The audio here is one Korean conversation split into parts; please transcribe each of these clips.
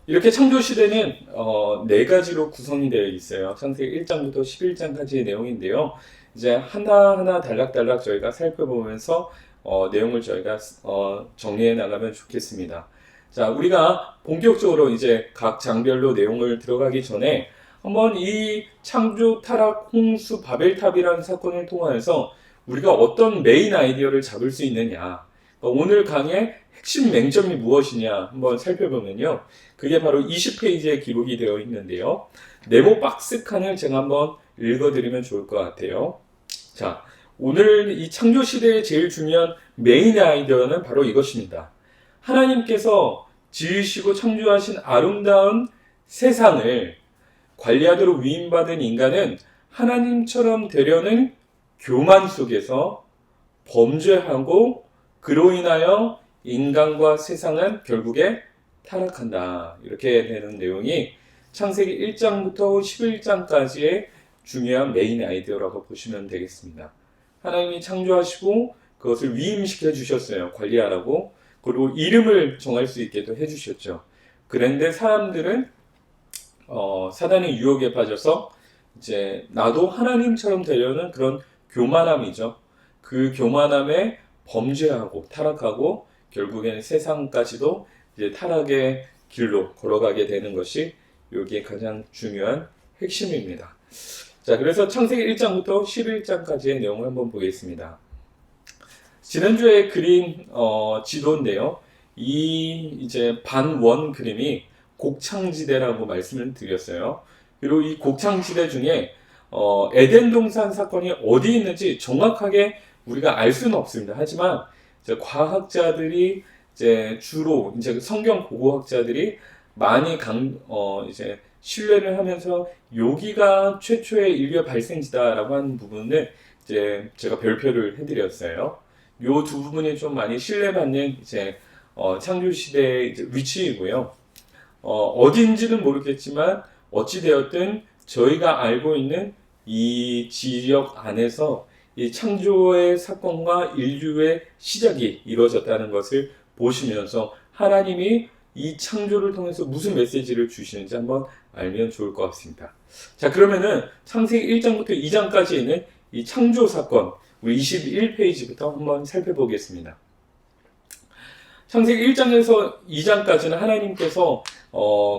이렇게 창조시대는 네 가지로 구성이 되어 있어요. 창세기 1장부터 11장까지의 내용인데요. 이제 하나하나 단락단락 저희가 살펴보면서 내용을 저희가 정리해 나가면 좋겠습니다. 자, 우리가 본격적으로 이제 각 장별로 내용을 들어가기 전에 한번 이 창조, 타락, 홍수, 바벨탑이라는 사건을 통하여서 우리가 어떤 메인 아이디어를 잡을 수 있느냐, 오늘 강의 핵심 맹점이 무엇이냐 한번 살펴보면요. 그게 바로 20페이지에 기록이 되어 있는데요. 네모 박스 칸을 제가 한번 읽어드리면 좋을 것 같아요. 자, 오늘 이 창조 시대의 제일 중요한 메인 아이디어는 바로 이것입니다. 하나님께서 지으시고 창조하신 아름다운 세상을 관리하도록 위임받은 인간은 하나님처럼 되려는 교만 속에서 범죄하고 그로 인하여 인간과 세상은 결국에 타락한다. 이렇게 되는 내용이 창세기 1장부터 11장까지의 중요한 메인 아이디어라고 보시면 되겠습니다. 하나님이 창조하시고 그것을 위임시켜 주셨어요. 관리하라고. 그리고 이름을 정할 수 있게도 해주셨죠. 그런데 사람들은 사단의 유혹에 빠져서 이제 나도 하나님처럼 되려는 그런 교만함이죠. 그 교만함에 범죄하고 타락하고 결국에는 세상까지도 이제 타락의 길로 걸어가게 되는 것이 여기에 가장 중요한 핵심입니다. 자, 그래서 창세기 1장부터 11장까지의 내용을 한번 보겠습니다. 지난주에 그린 지도인데요. 이 이제 반원 그림이 곡창지대라고 말씀을 드렸어요. 그리고 이 곡창지대 중에 에덴 동산 사건이 어디 있는지 정확하게 우리가 알 수는 없습니다. 하지만 이제 과학자들이 이제 주로 이제 성경 고고학자들이 많이 이제 신뢰를 하면서 여기가 최초의 인류의 발생지다라고 하는 부분을 이제 제가 별표를 해드렸어요. 요 두 부분이 좀 많이 신뢰받는 이제 창조 시대의 이제 위치이고요. 어딘지는 모르겠지만 어찌 되었든 저희가 알고 있는 이 지역 안에서 이 창조의 사건과 인류의 시작이 이루어졌다는 것을 보시면서 하나님이 이 창조를 통해서 무슨 메시지를 주시는지 한번 알면 좋을 것 같습니다. 자, 그러면은 창세기 1장부터 2장까지 있는 이 창조 사건, 우리 21페이지부터 한번 살펴보겠습니다. 창세기 1장에서 2장까지는 하나님께서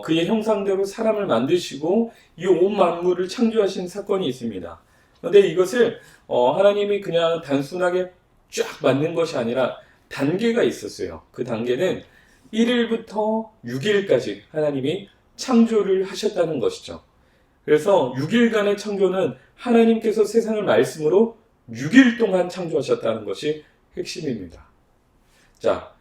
그의 형상대로 사람을 만드시고 이 온 만물을 창조하신 사건이 있습니다. 그런데 이것을 하나님이 그냥 단순하게 쫙 만든 것이 아니라 단계가 있었어요. 그 단계는 1일부터 6일까지 하나님이 창조를 하셨다는 것이죠. 그래서 6일간의 창조는 하나님께서 세상을 말씀으로 6일 동안 창조하셨다는 것이 핵심입니다. 자,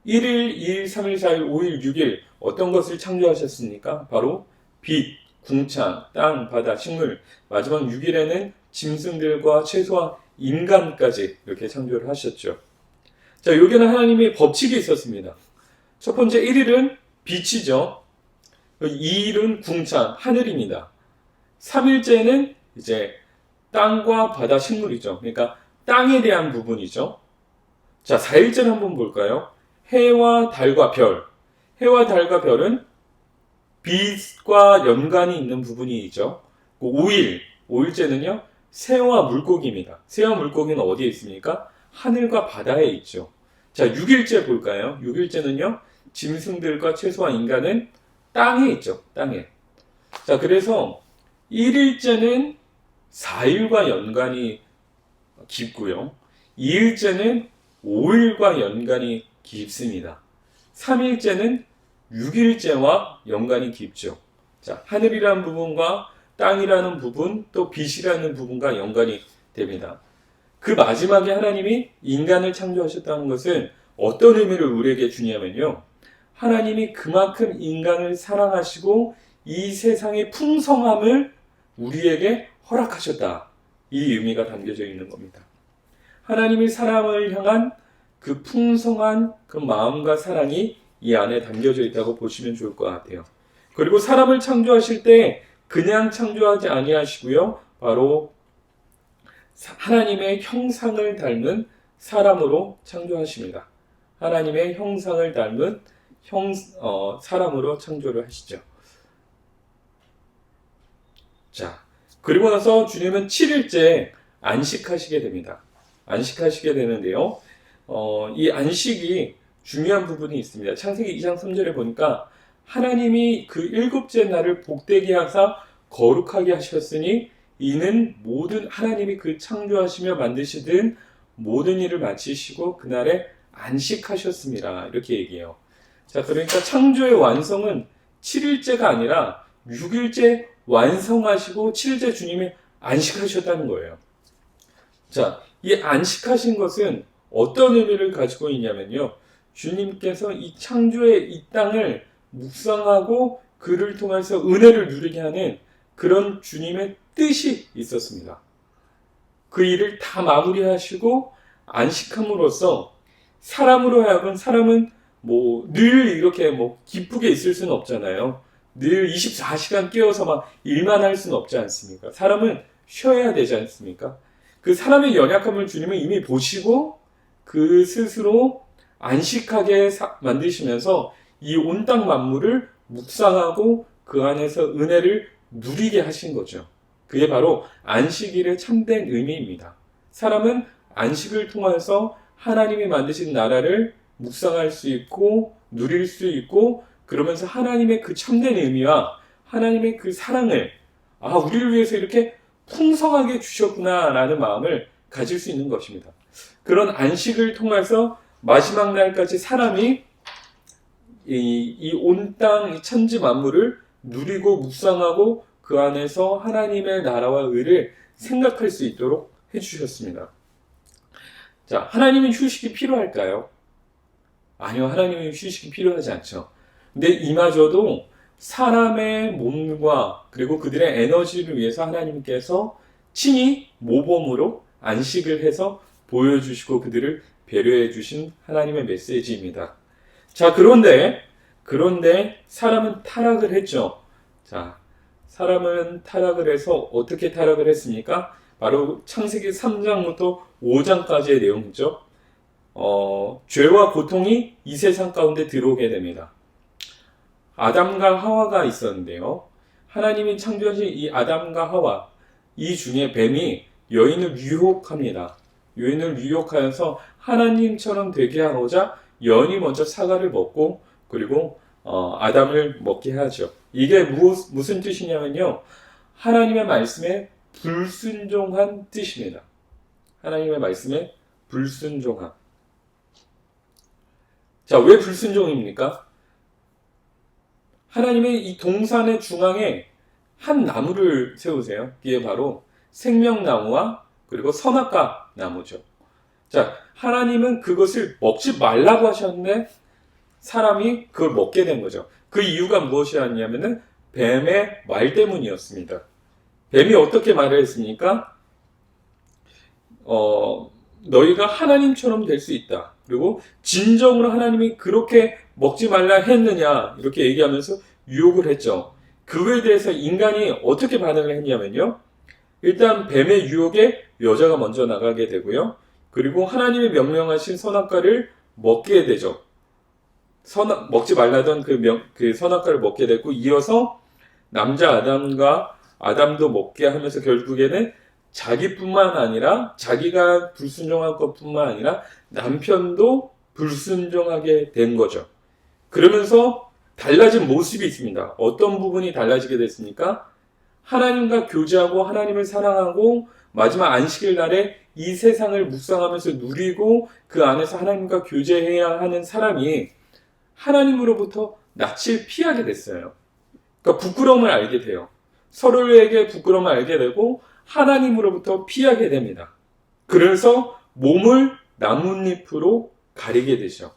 1일, 2일, 3일, 4일, 5일, 6일 어떤 것을 창조하셨습니까? 바로 빛, 궁창, 땅, 바다, 식물, 마지막 6일에는 짐승들과 최소한 인간까지 이렇게 창조를 하셨죠. 자, 여기는 하나님의 법칙이 있었습니다. 첫 번째 1일은 빛이죠. 2일은 궁창, 하늘입니다. 3일째는 이제 땅과 바다, 식물이죠. 그러니까 땅에 대한 부분이죠. 자, 4일째는 한번 볼까요? 해와 달과 별. 해와 달과 별은 빛과 연관이 있는 부분이죠. 5일째는요, 새와 물고기입니다. 새와 물고기는 어디에 있습니까? 하늘과 바다에 있죠. 자, 6일째 볼까요? 6일째는요, 짐승들과 최소한 인간은 땅에 있죠. 땅에. 자, 그래서 1일째는 4일과 연관이 깊고요. 2일째는 5일과 연관이 깊습니다. 3일째는 6일째와 연관이 깊죠. 자, 하늘이라는 부분과 땅이라는 부분, 또 빛이라는 부분과 연관이 됩니다. 그 마지막에 하나님이 인간을 창조하셨다는 것은 어떤 의미를 우리에게 주냐면요. 하나님이 그만큼 인간을 사랑하시고 이 세상의 풍성함을 우리에게 허락하셨다. 이 의미가 담겨져 있는 겁니다. 하나님이 사람을 향한 그 풍성한 그 마음과 사랑이 이 안에 담겨져 있다고 보시면 좋을 것 같아요. 그리고 사람을 창조하실 때 그냥 창조하지 아니하시고요. 바로 하나님의 형상을 닮은 사람으로 창조하십니다. 하나님의 형상을 닮은 사람으로 창조를 하시죠. 자, 그리고 나서 주님은 7일째 안식하시게 됩니다. 안식하시게 되는데요. 이 안식이 중요한 부분이 있습니다. 창세기 2장 3절에 보니까 하나님이 그 일곱째 날을 복되게 하사 거룩하게 하셨으니 이는 모든 하나님이 그 창조하시며 만드시던 모든 일을 마치시고 그날에 안식하셨습니다. 이렇게 얘기해요. 자, 그러니까 창조의 완성은 7일째가 아니라 6일째 완성하시고 7일째 주님이 안식하셨다는 거예요. 자, 이 안식하신 것은 어떤 의미를 가지고 있냐면요. 주님께서 이 창조의 이 땅을 묵상하고 그를 통해서 은혜를 누리게 하는 그런 주님의 뜻이 있었습니다. 그 일을 다 마무리하시고 안식함으로써 사람으로 하여금 사람은 늘 이렇게 기쁘게 있을 수는 없잖아요. 늘 24시간 깨어서 막 일만 할 수는 없지 않습니까? 사람은 쉬어야 되지 않습니까? 그 사람의 연약함을 주님은 이미 보시고 그 스스로 안식하게 만드시면서 이 온 땅 만물을 묵상하고 그 안에서 은혜를 누리게 하신 거죠. 그게 바로 안식일의 참된 의미입니다. 사람은 안식을 통해서 하나님이 만드신 나라를 묵상할 수 있고 누릴 수 있고 그러면서 하나님의 그 참된 의미와 하나님의 그 사랑을 우리를 위해서 이렇게 풍성하게 주셨구나 라는 마음을 가질 수 있는 것입니다. 그런 안식을 통해서 마지막 날까지 사람이 이 온 땅, 이 천지 만물을 누리고 묵상하고 그 안에서 하나님의 나라와 의를 생각할 수 있도록 해주셨습니다. 자, 하나님은 휴식이 필요할까요? 아니요, 하나님은 휴식이 필요하지 않죠. 근데 이마저도 사람의 몸과 그리고 그들의 에너지를 위해서 하나님께서 친히 모범으로 안식을 해서 보여주시고 그들을 배려해 주신 하나님의 메시지입니다. 자, 그런데 사람은 타락을 했죠. 자, 사람은 타락을 해서 어떻게 타락을 했습니까? 바로 창세기 3장부터 5장까지의 내용이죠. 죄와 고통이 이 세상 가운데 들어오게 됩니다. 아담과 하와가 있었는데요. 하나님이 창조하신 이 아담과 하와, 이 중에 뱀이 여인을 유혹합니다. 여인을 유혹하여서 하나님처럼 되게 하고자 여인이 먼저 사과를 먹고 그리고 아담을 먹게 하죠. 이게 무슨 뜻이냐면요. 하나님의 말씀에 불순종한 뜻입니다. 하나님의 말씀에 불순종함. 자, 왜 불순종입니까? 하나님의 이 동산의 중앙에 한 나무를 세우세요. 이게 바로 생명나무와 그리고 선악과 나무죠. 자, 하나님은 그것을 먹지 말라고 하셨는데 사람이 그걸 먹게 된 거죠. 그 이유가 무엇이었냐면은 뱀의 말 때문이었습니다. 뱀이 어떻게 말을 했습니까? 너희가 하나님처럼 될 수 있다. 그리고 진정으로 하나님이 그렇게 먹지 말라 했느냐 이렇게 얘기하면서 유혹을 했죠. 그거에 대해서 인간이 어떻게 반응을 했냐면요. 일단 뱀의 유혹에 여자가 먼저 나가게 되고요. 그리고 하나님이 명령하신 선악과를 먹게 되죠. 먹지 말라던 그 선악과를 먹게 됐고 이어서 남자 아담과 아담도 먹게 하면서 결국에는 자기뿐만 아니라 자기가 불순종한 것뿐만 아니라 남편도 불순종하게 된 거죠. 그러면서 달라진 모습이 있습니다. 어떤 부분이 달라지게 됐습니까? 하나님과 교제하고 하나님을 사랑하고 마지막 안식일 날에 이 세상을 묵상하면서 누리고 그 안에서 하나님과 교제해야 하는 사람이 하나님으로부터 낯을 피하게 됐어요. 그러니까 부끄러움을 알게 돼요. 서로에게 부끄러움을 알게 되고 하나님으로부터 피하게 됩니다. 그래서 몸을 나뭇잎으로 가리게 되죠.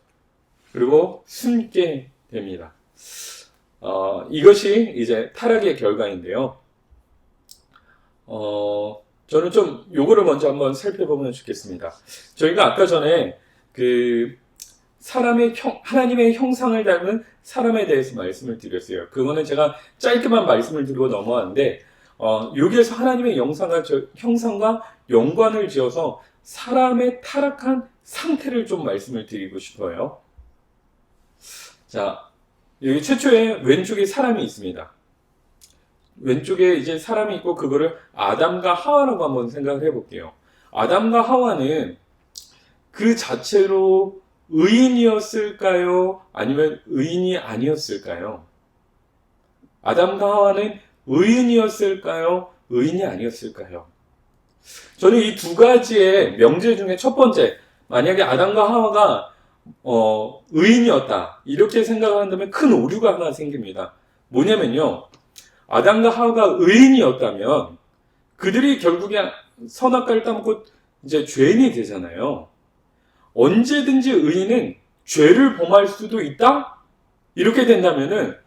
그리고 숨게 됩니다. 이것이 이제 타락의 결과인데요. 저는 좀 요거를 먼저 한번 살펴보면 좋겠습니다. 저희가 아까 전에 하나님의 형상을 닮은 사람에 대해서 말씀을 드렸어요. 그거는 제가 짧게만 말씀을 드리고 넘어왔는데, 여기에서 하나님의 형상과 연관을 지어서 사람의 타락한 상태를 좀 말씀을 드리고 싶어요. 자, 여기 최초에 왼쪽에 사람이 있습니다. 왼쪽에 이제 사람이 있고 그거를 아담과 하와라고 한번 생각을 해볼게요. 아담과 하와는 그 자체로 의인이었을까요? 아니면 의인이 아니었을까요? 아담과 하와는 의인이었을까요? 의인이 아니었을까요? 저는 이 두 가지의 명제 중에 첫 번째, 만약에 아담과 하와가 의인이었다 이렇게 생각한다면 큰 오류가 하나 생깁니다. 뭐냐면요, 아담과 하와가 의인이었다면 그들이 결국에 선악과를 따먹고 이제 죄인이 되잖아요. 언제든지 의인은 죄를 범할 수도 있다? 이렇게 된다면은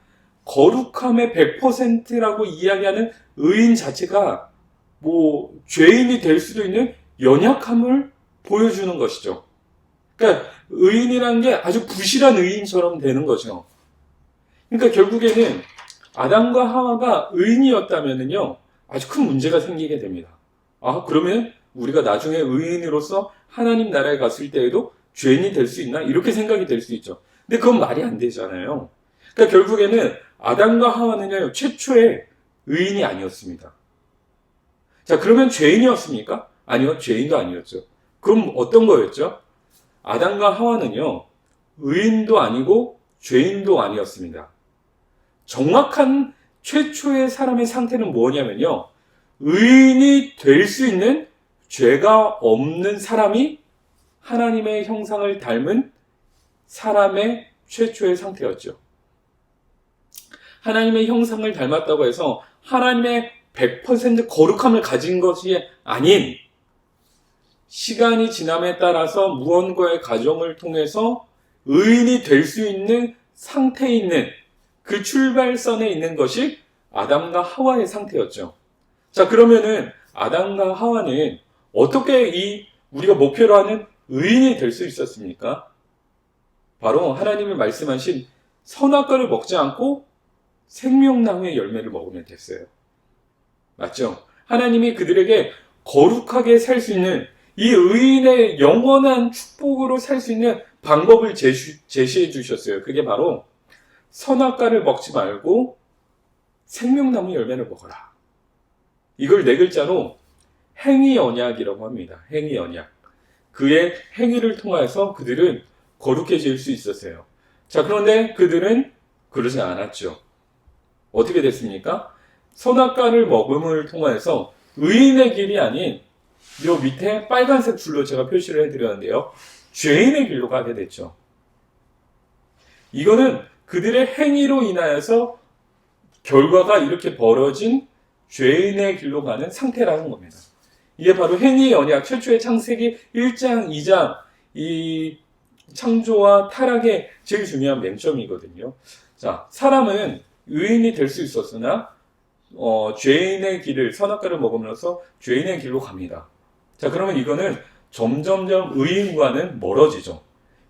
거룩함의 100%라고 이야기하는 의인 자체가 뭐 죄인이 될 수도 있는 연약함을 보여주는 것이죠. 그러니까 의인이라는 게 아주 부실한 의인처럼 되는 거죠. 그러니까 결국에는 아담과 하와가 의인이었다면요 아주 큰 문제가 생기게 됩니다. 아, 그러면 우리가 나중에 의인으로서 하나님 나라에 갔을 때에도 죄인이 될 수 있나? 이렇게 생각이 될 수 있죠. 근데 그건 말이 안 되잖아요. 그러니까 결국에는 아담과 하와는요 최초의 의인이 아니었습니다. 자, 그러면 죄인이었습니까? 아니요, 죄인도 아니었죠. 그럼 어떤 거였죠? 아담과 하와는요 의인도 아니고 죄인도 아니었습니다. 정확한 최초의 사람의 상태는 뭐냐면요, 의인이 될 수 있는 죄가 없는 사람이 하나님의 형상을 닮은 사람의 최초의 상태였죠. 하나님의 형상을 닮았다고 해서 하나님의 100% 거룩함을 가진 것이 아닌, 시간이 지남에 따라서 무언가의 과정을 통해서 의인이 될 수 있는 상태에 있는 그 출발선에 있는 것이 아담과 하와의 상태였죠. 자, 그러면은 아담과 하와는 어떻게 우리가 목표로 하는 의인이 될 수 있었습니까? 바로 하나님이 말씀하신 선악과를 먹지 않고 생명나무의 열매를 먹으면 됐어요. 맞죠? 하나님이 그들에게 거룩하게 살 수 있는, 이 의인의 영원한 축복으로 살 수 있는 방법을 제시해 주셨어요. 그게 바로 선악과를 먹지 말고 생명나무 열매를 먹어라. 이걸 네 글자로 행위 언약이라고 합니다. 행위 언약. 그의 행위를 통해서 그들은 거룩해질 수 있었어요. 자, 그런데 그들은 그러지 않았죠. 어떻게 됐습니까? 선악과를 먹음을 통해서 의인의 길이 아닌, 요 밑에 빨간색 줄로 제가 표시를 해드렸는데요, 죄인의 길로 가게 됐죠. 이거는 그들의 행위로 인하여서 결과가 이렇게 벌어진 죄인의 길로 가는 상태라는 겁니다. 이게 바로 행위의 언약, 최초의 창세기 1장, 2장, 이 창조와 타락의 제일 중요한 맹점이거든요. 자, 사람은 의인이 될 수 있었으나 죄인의 길을, 선악과를 먹으면서 죄인의 길로 갑니다. 자, 그러면 이거는 점점점 의인과는 멀어지죠.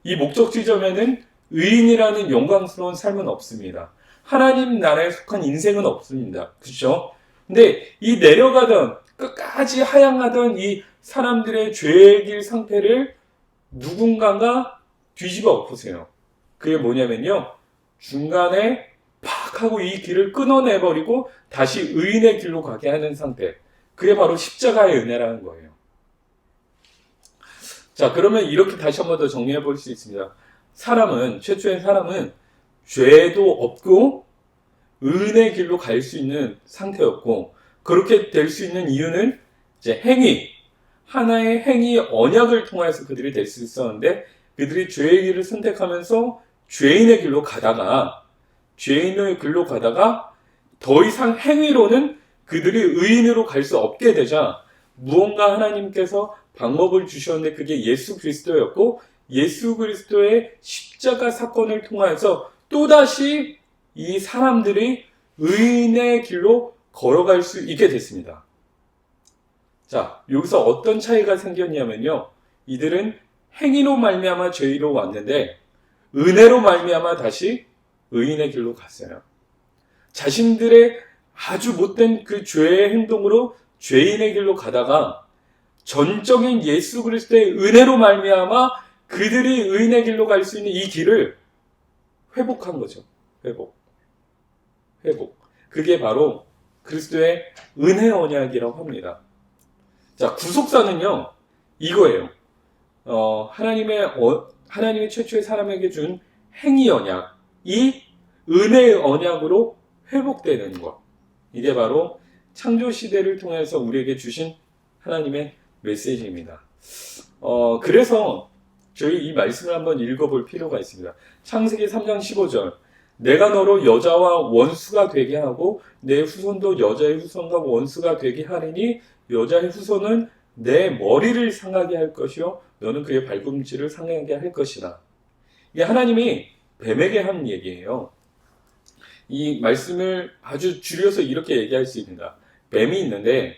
이 목적 지점에는 의인이라는 영광스러운 삶은 없습니다. 하나님 나라에 속한 인생은 없습니다. 그렇죠? 근데 이 내려가던, 끝까지 하향하던 이 사람들의 죄의 길 상태를 누군가가 뒤집어 엎으세요. 그게 뭐냐면요, 중간에 팍 하고 이 길을 끊어내버리고 다시 의인의 길로 가게 하는 상태. 그게 바로 십자가의 은혜라는 거예요. 자, 그러면 이렇게 다시 한 번 더 정리해 볼 수 있습니다. 최초의 사람은 죄도 없고 의인의 길로 갈 수 있는 상태였고, 그렇게 될 수 있는 이유는 이제 하나의 행위 언약을 통해서 그들이 될 수 있었는데, 그들이 죄의 길을 선택하면서 죄인의 길로 가다가 더 이상 행위로는 그들이 의인으로 갈 수 없게 되자 무언가 하나님께서 방법을 주셨는데, 그게 예수 그리스도였고, 예수 그리스도의 십자가 사건을 통해서 또다시 이 사람들이 의인의 길로 걸어갈 수 있게 됐습니다. 자, 여기서 어떤 차이가 생겼냐면요, 이들은 행위로 말미암아 죄인으로 왔는데 은혜로 말미암아 다시 의인의 길로 갔어요. 자신들의 아주 못된 그 죄의 행동으로 죄인의 길로 가다가 전적인 예수 그리스도의 은혜로 말미암아 그들이 의인의 길로 갈 수 있는 이 길을 회복한 거죠. 회복. 그게 바로 그리스도의 은혜 언약이라고 합니다. 자, 구속사는요, 이거예요. 하나님이 최초의 사람에게 준 행위 언약, 이 은혜의 언약으로 회복되는 것. 이게 바로 창조 시대를 통해서 우리에게 주신 하나님의 메시지입니다. 그래서 저희 이 말씀을 한번 읽어볼 필요가 있습니다. 창세기 3장 15절. 내가 너로 여자와 원수가 되게 하고 내 후손도 여자의 후손과 원수가 되게 하리니 여자의 후손은 내 머리를 상하게 할 것이요 너는 그의 발꿈치를 상하게 할 것이다. 이게 하나님이 뱀에게 한 얘기예요. 이 말씀을 아주 줄여서 이렇게 얘기할 수 있습니다. 뱀이 있는데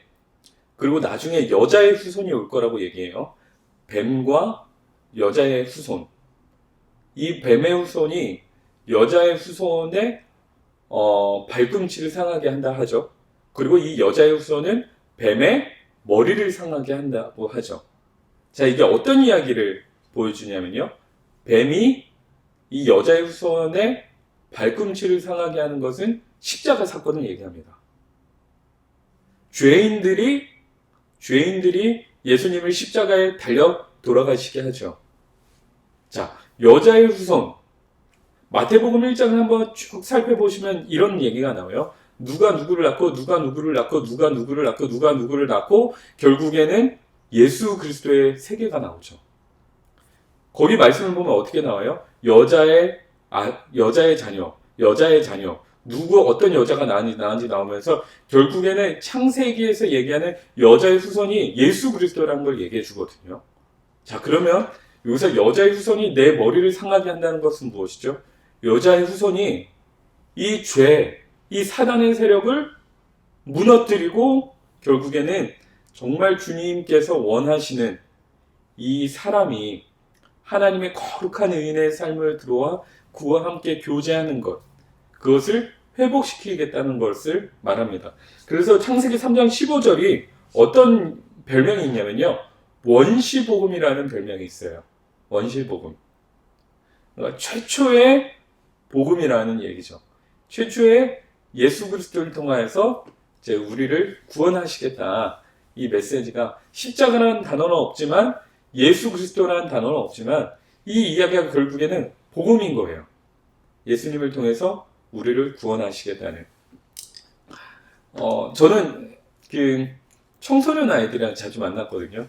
그리고 나중에 여자의 후손이 올 거라고 얘기해요. 뱀과 여자의 후손. 이 뱀의 후손이 여자의 후손의 발꿈치를 상하게 한다 하죠. 그리고 이 여자의 후손은 뱀의 머리를 상하게 한다고 하죠. 자, 이게 어떤 이야기를 보여주냐면요. 뱀이 이 여자의 후손의 발꿈치를 상하게 하는 것은 십자가 사건을 얘기합니다. 죄인들이 예수님을 십자가에 달려 돌아가시게 하죠. 자, 여자의 후손. 마태복음 1장을 한번 쭉 살펴보시면 이런 얘기가 나와요. 누가 누구를 낳고, 누가 누구를 낳고, 누가 누구를 낳고, 누가 누구를 낳고, 결국에는 예수 그리스도의 세계가 나오죠. 거기 말씀을 보면 어떻게 나와요? 여자의 자녀. 어떤 여자가 낳았는지 나오면서 결국에는 창세기에서 얘기하는 여자의 후손이 예수 그리스도라는 걸 얘기해 주거든요. 자, 그러면 여기서 여자의 후손이 내 머리를 상하게 한다는 것은 무엇이죠? 여자의 후손이 이 죄, 이 사단의 세력을 무너뜨리고 결국에는 정말 주님께서 원하시는 이 사람이 하나님의 거룩한 의인의 삶을 들어와 그와 함께 교제하는 것, 그것을 회복시키겠다는 것을 말합니다. 그래서 창세기 3장 15절이 어떤 별명이 있냐면요. 원시복음이라는 별명이 있어요. 원시복음. 그러니까 최초의 복음이라는 얘기죠. 최초의 예수 그리스도를 통하여서 이제 우리를 구원하시겠다. 이 메시지가 십자가라는 단어는 없지만 예수 그리스도라는 단어는 없지만 이 이야기가 결국에는 복음인 거예요. 예수님을 통해서 우리를 구원하시겠다는. 저는 그 청소년 아이들이랑 자주 만났거든요.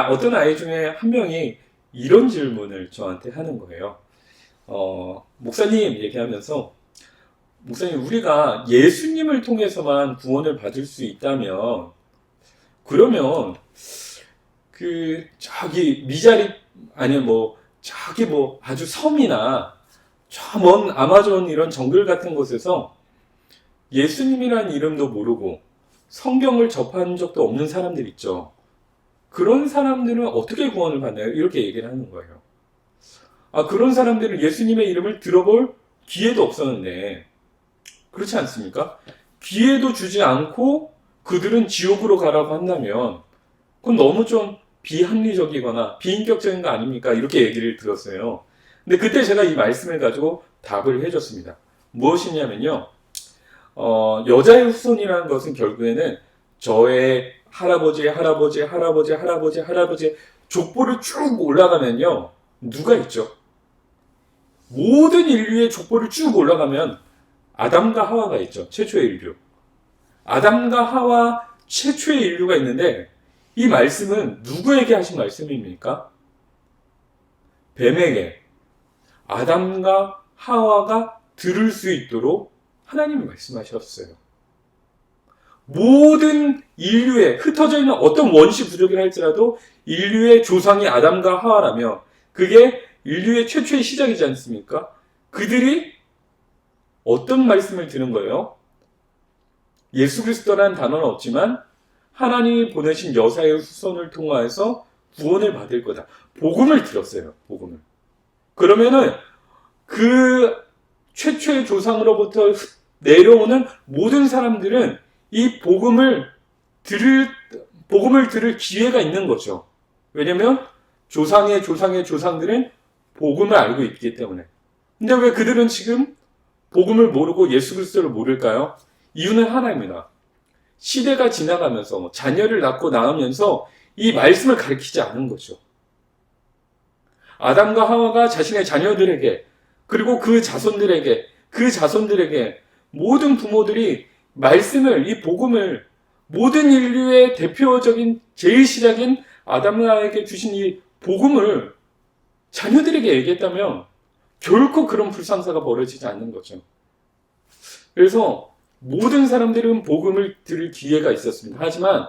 어떤 아이 중에 한 명이 이런 질문을 저한테 하는 거예요. 목사님 얘기하면서, 목사님, 우리가 예수님을 통해서만 구원을 받을 수 있다면, 그러면, 저기 미자립, 아니면 저기 아주 섬이나, 저 먼 아마존 이런 정글 같은 곳에서 예수님이라는 이름도 모르고 성경을 접한 적도 없는 사람들 있죠. 그런 사람들은 어떻게 구원을 받나요? 이렇게 얘기를 하는 거예요. 그런 사람들은 예수님의 이름을 들어볼 기회도 없었는데, 그렇지 않습니까? 기회도 주지 않고 그들은 지옥으로 가라고 한다면, 그건 너무 좀 비합리적이거나 비인격적인 거 아닙니까? 이렇게 얘기를 들었어요. 근데 그때 제가 이 말씀을 가지고 답을 해줬습니다. 무엇이냐면요. 여자의 후손이라는 것은 결국에는 저의 할아버지의 족보를 쭉 올라가면요. 누가 있죠? 모든 인류의 족보를 쭉 올라가면 아담과 하와가 있죠. 최초의 인류. 아담과 하와 최초의 인류가 있는데 이 말씀은 누구에게 하신 말씀입니까? 뱀에게. 아담과 하와가 들을 수 있도록 하나님이 말씀하셨어요. 모든 인류에 흩어져 있는 어떤 원시 부족이라 할지라도 인류의 조상이 아담과 하와라며 그게 인류의 최초의 시작이지 않습니까? 그들이 어떤 말씀을 들은 거예요? 예수 그리스도라는 단어는 없지만 하나님이 보내신 여사의 후손을 통하여서 구원을 받을 거다. 복음을 들었어요. 복음을. 그러면은 그 최초의 조상으로부터 내려오는 모든 사람들은 이 복음을 들을 기회가 있는 거죠. 왜냐면 조상의 조상들은 복음을 알고 있기 때문에. 근데 왜 그들은 지금 복음을 모르고 예수 그리스도를 모를까요? 이유는 하나입니다. 시대가 지나가면서 자녀를 낳고 낳으면서 이 말씀을 가르치지 않은 거죠. 아담과 하와가 자신의 자녀들에게 그리고 그 자손들에게 모든 부모들이 말씀을, 이 복음을 모든 인류의 대표적인 제일 시작인 아담에게 주신 이 복음을 자녀들에게 얘기했다면 결코 그런 불상사가 벌어지지 않는 거죠. 그래서 모든 사람들은 복음을 들을 기회가 있었습니다. 하지만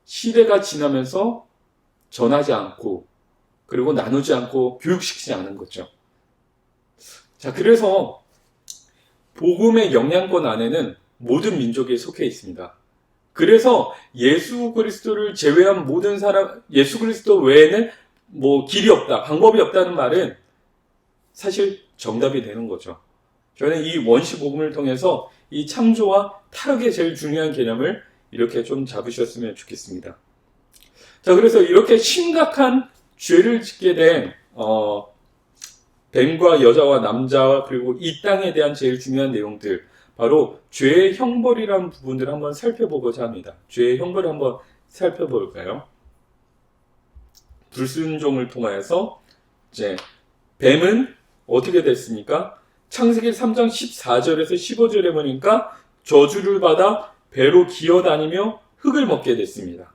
시대가 지나면서 전하지 않고 그리고 나누지 않고 교육시키지 않은 거죠. 자, 그래서 복음의 영향권 안에는 모든 민족이 속해 있습니다. 그래서 예수 그리스도를 제외한 모든 사람, 예수 그리스도 외에는 길이 없다, 방법이 없다는 말은 사실 정답이 되는 거죠. 저는 이 원시 복음을 통해서 이 창조와 타락의 제일 중요한 개념을 이렇게 좀 잡으셨으면 좋겠습니다. 자, 그래서 이렇게 심각한 죄를 짓게 된 뱀과 여자와 남자와 그리고 이 땅에 대한 제일 중요한 내용들, 바로 죄의 형벌이라는 부분들을 한번 살펴보고자 합니다. 죄의 형벌을 한번 살펴볼까요? 불순종을 통하여서 이제 뱀은 어떻게 됐습니까? 창세기 3장 14절에서 15절에 보니까 저주를 받아 배로 기어다니며 흙을 먹게 됐습니다.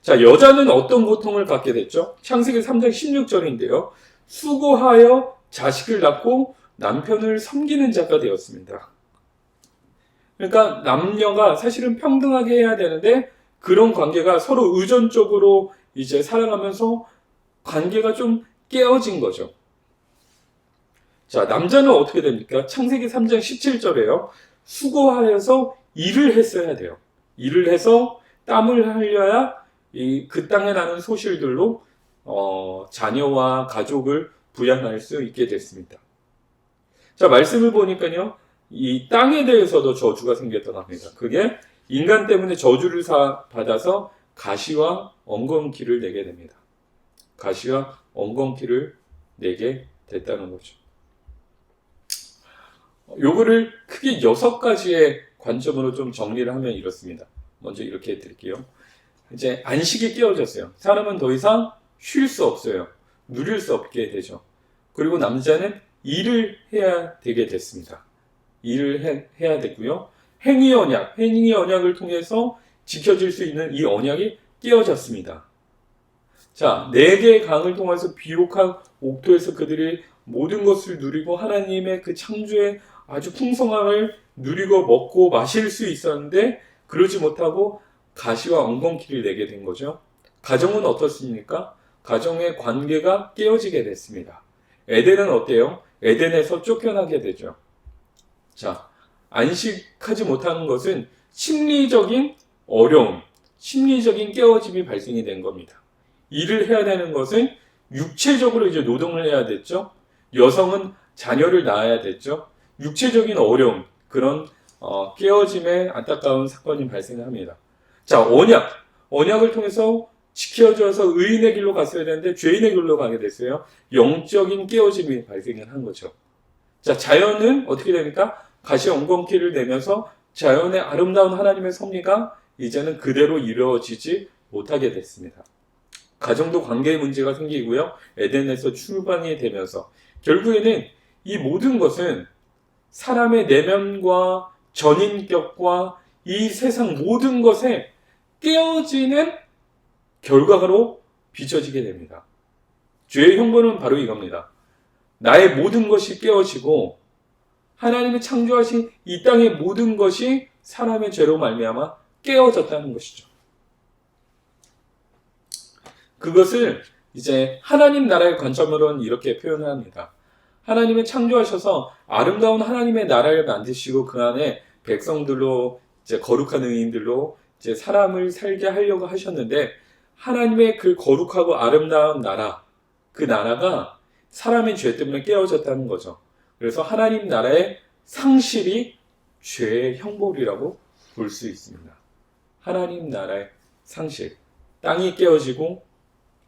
자, 여자는 어떤 고통을 받게 됐죠? 창세기 3장 16절인데요. 수고하여 자식을 낳고 남편을 섬기는 자가 되었습니다. 그러니까 남녀가 사실은 평등하게 해야 되는데 그런 관계가 서로 의존적으로 이제 살아가면서 관계가 좀 깨어진 거죠. 자, 남자는 어떻게 됩니까? 창세기 3장 17절에요. 수고하여서 일을 했어야 돼요. 일을 해서 땀을 흘려야 그 땅에 나는 소실들로 자녀와 가족을 부양할 수 있게 됐습니다. 자, 말씀을 보니까요, 이 땅에 대해서도 저주가 생겼다고 합니다. 그게 인간 때문에 저주를 받아서 가시와 엉겅퀴를 내게 됩니다. 가시와 엉겅퀴를 내게 됐다는 거죠. 요거를 크게 6가지의 관점으로 좀 정리를 하면 이렇습니다. 먼저 이렇게 해드릴게요. 이제 안식이 깨어졌어요. 사람은 더 이상 쉴 수 없어요. 누릴 수 없게 되죠. 그리고 남자는 일을 해야 되게 됐습니다. 일을 해야 됐고요. 행위 언약을 통해서 지켜질 수 있는 이 언약이 깨어졌습니다. 자, 4개의 강을 통해서 비옥한 옥토에서 그들이 모든 것을 누리고 하나님의 그 창조의 아주 풍성함을 누리고 먹고 마실 수 있었는데 그러지 못하고 가시와 엉겅퀴를 내게 된 거죠. 가정은 어떻습니까? 가정의 관계가 깨어지게 됐습니다. 에덴은 어때요? 에덴에서 쫓겨나게 되죠. 자, 안식하지 못하는 것은 심리적인 어려움, 심리적인 깨어짐이 발생이 된 겁니다. 일을 해야 되는 것은 육체적으로 이제 노동을 해야 됐죠. 여성은 자녀를 낳아야 됐죠. 육체적인 어려움, 그런 깨어짐의 안타까운 사건이 발생합니다. 자, 언약을 통해서 지켜져서 의인의 길로 갔어야 되는데 죄인의 길로 가게 됐어요. 영적인 깨어짐이 발생을 한 거죠. 자, 자연은 어떻게 됩니까? 가시 엉겅퀴를 내면서 자연의 아름다운 하나님의 섭리가 이제는 그대로 이루어지지 못하게 됐습니다. 가정도 관계의 문제가 생기고요. 에덴에서 출방이 되면서 결국에는 이 모든 것은 사람의 내면과 전인격과 이 세상 모든 것에 깨어지는 결과로 비춰지게 됩니다. 죄의 형벌은 바로 이겁니다. 나의 모든 것이 깨어지고 하나님이 창조하신 이 땅의 모든 것이 사람의 죄로 말미암아 깨어졌다는 것이죠. 그것을 이제 하나님 나라의 관점으로는 이렇게 표현합니다. 하나님이 창조하셔서 아름다운 하나님의 나라를 만드시고 그 안에 백성들로 이제 거룩한 의인들로 이제 사람을 살게 하려고 하셨는데 하나님의 그 거룩하고 아름다운 나라, 그 나라가 사람의 죄 때문에 깨어졌다는 거죠. 그래서 하나님 나라의 상실이 죄의 형벌이라고 볼 수 있습니다. 하나님 나라의 상실, 땅이 깨어지고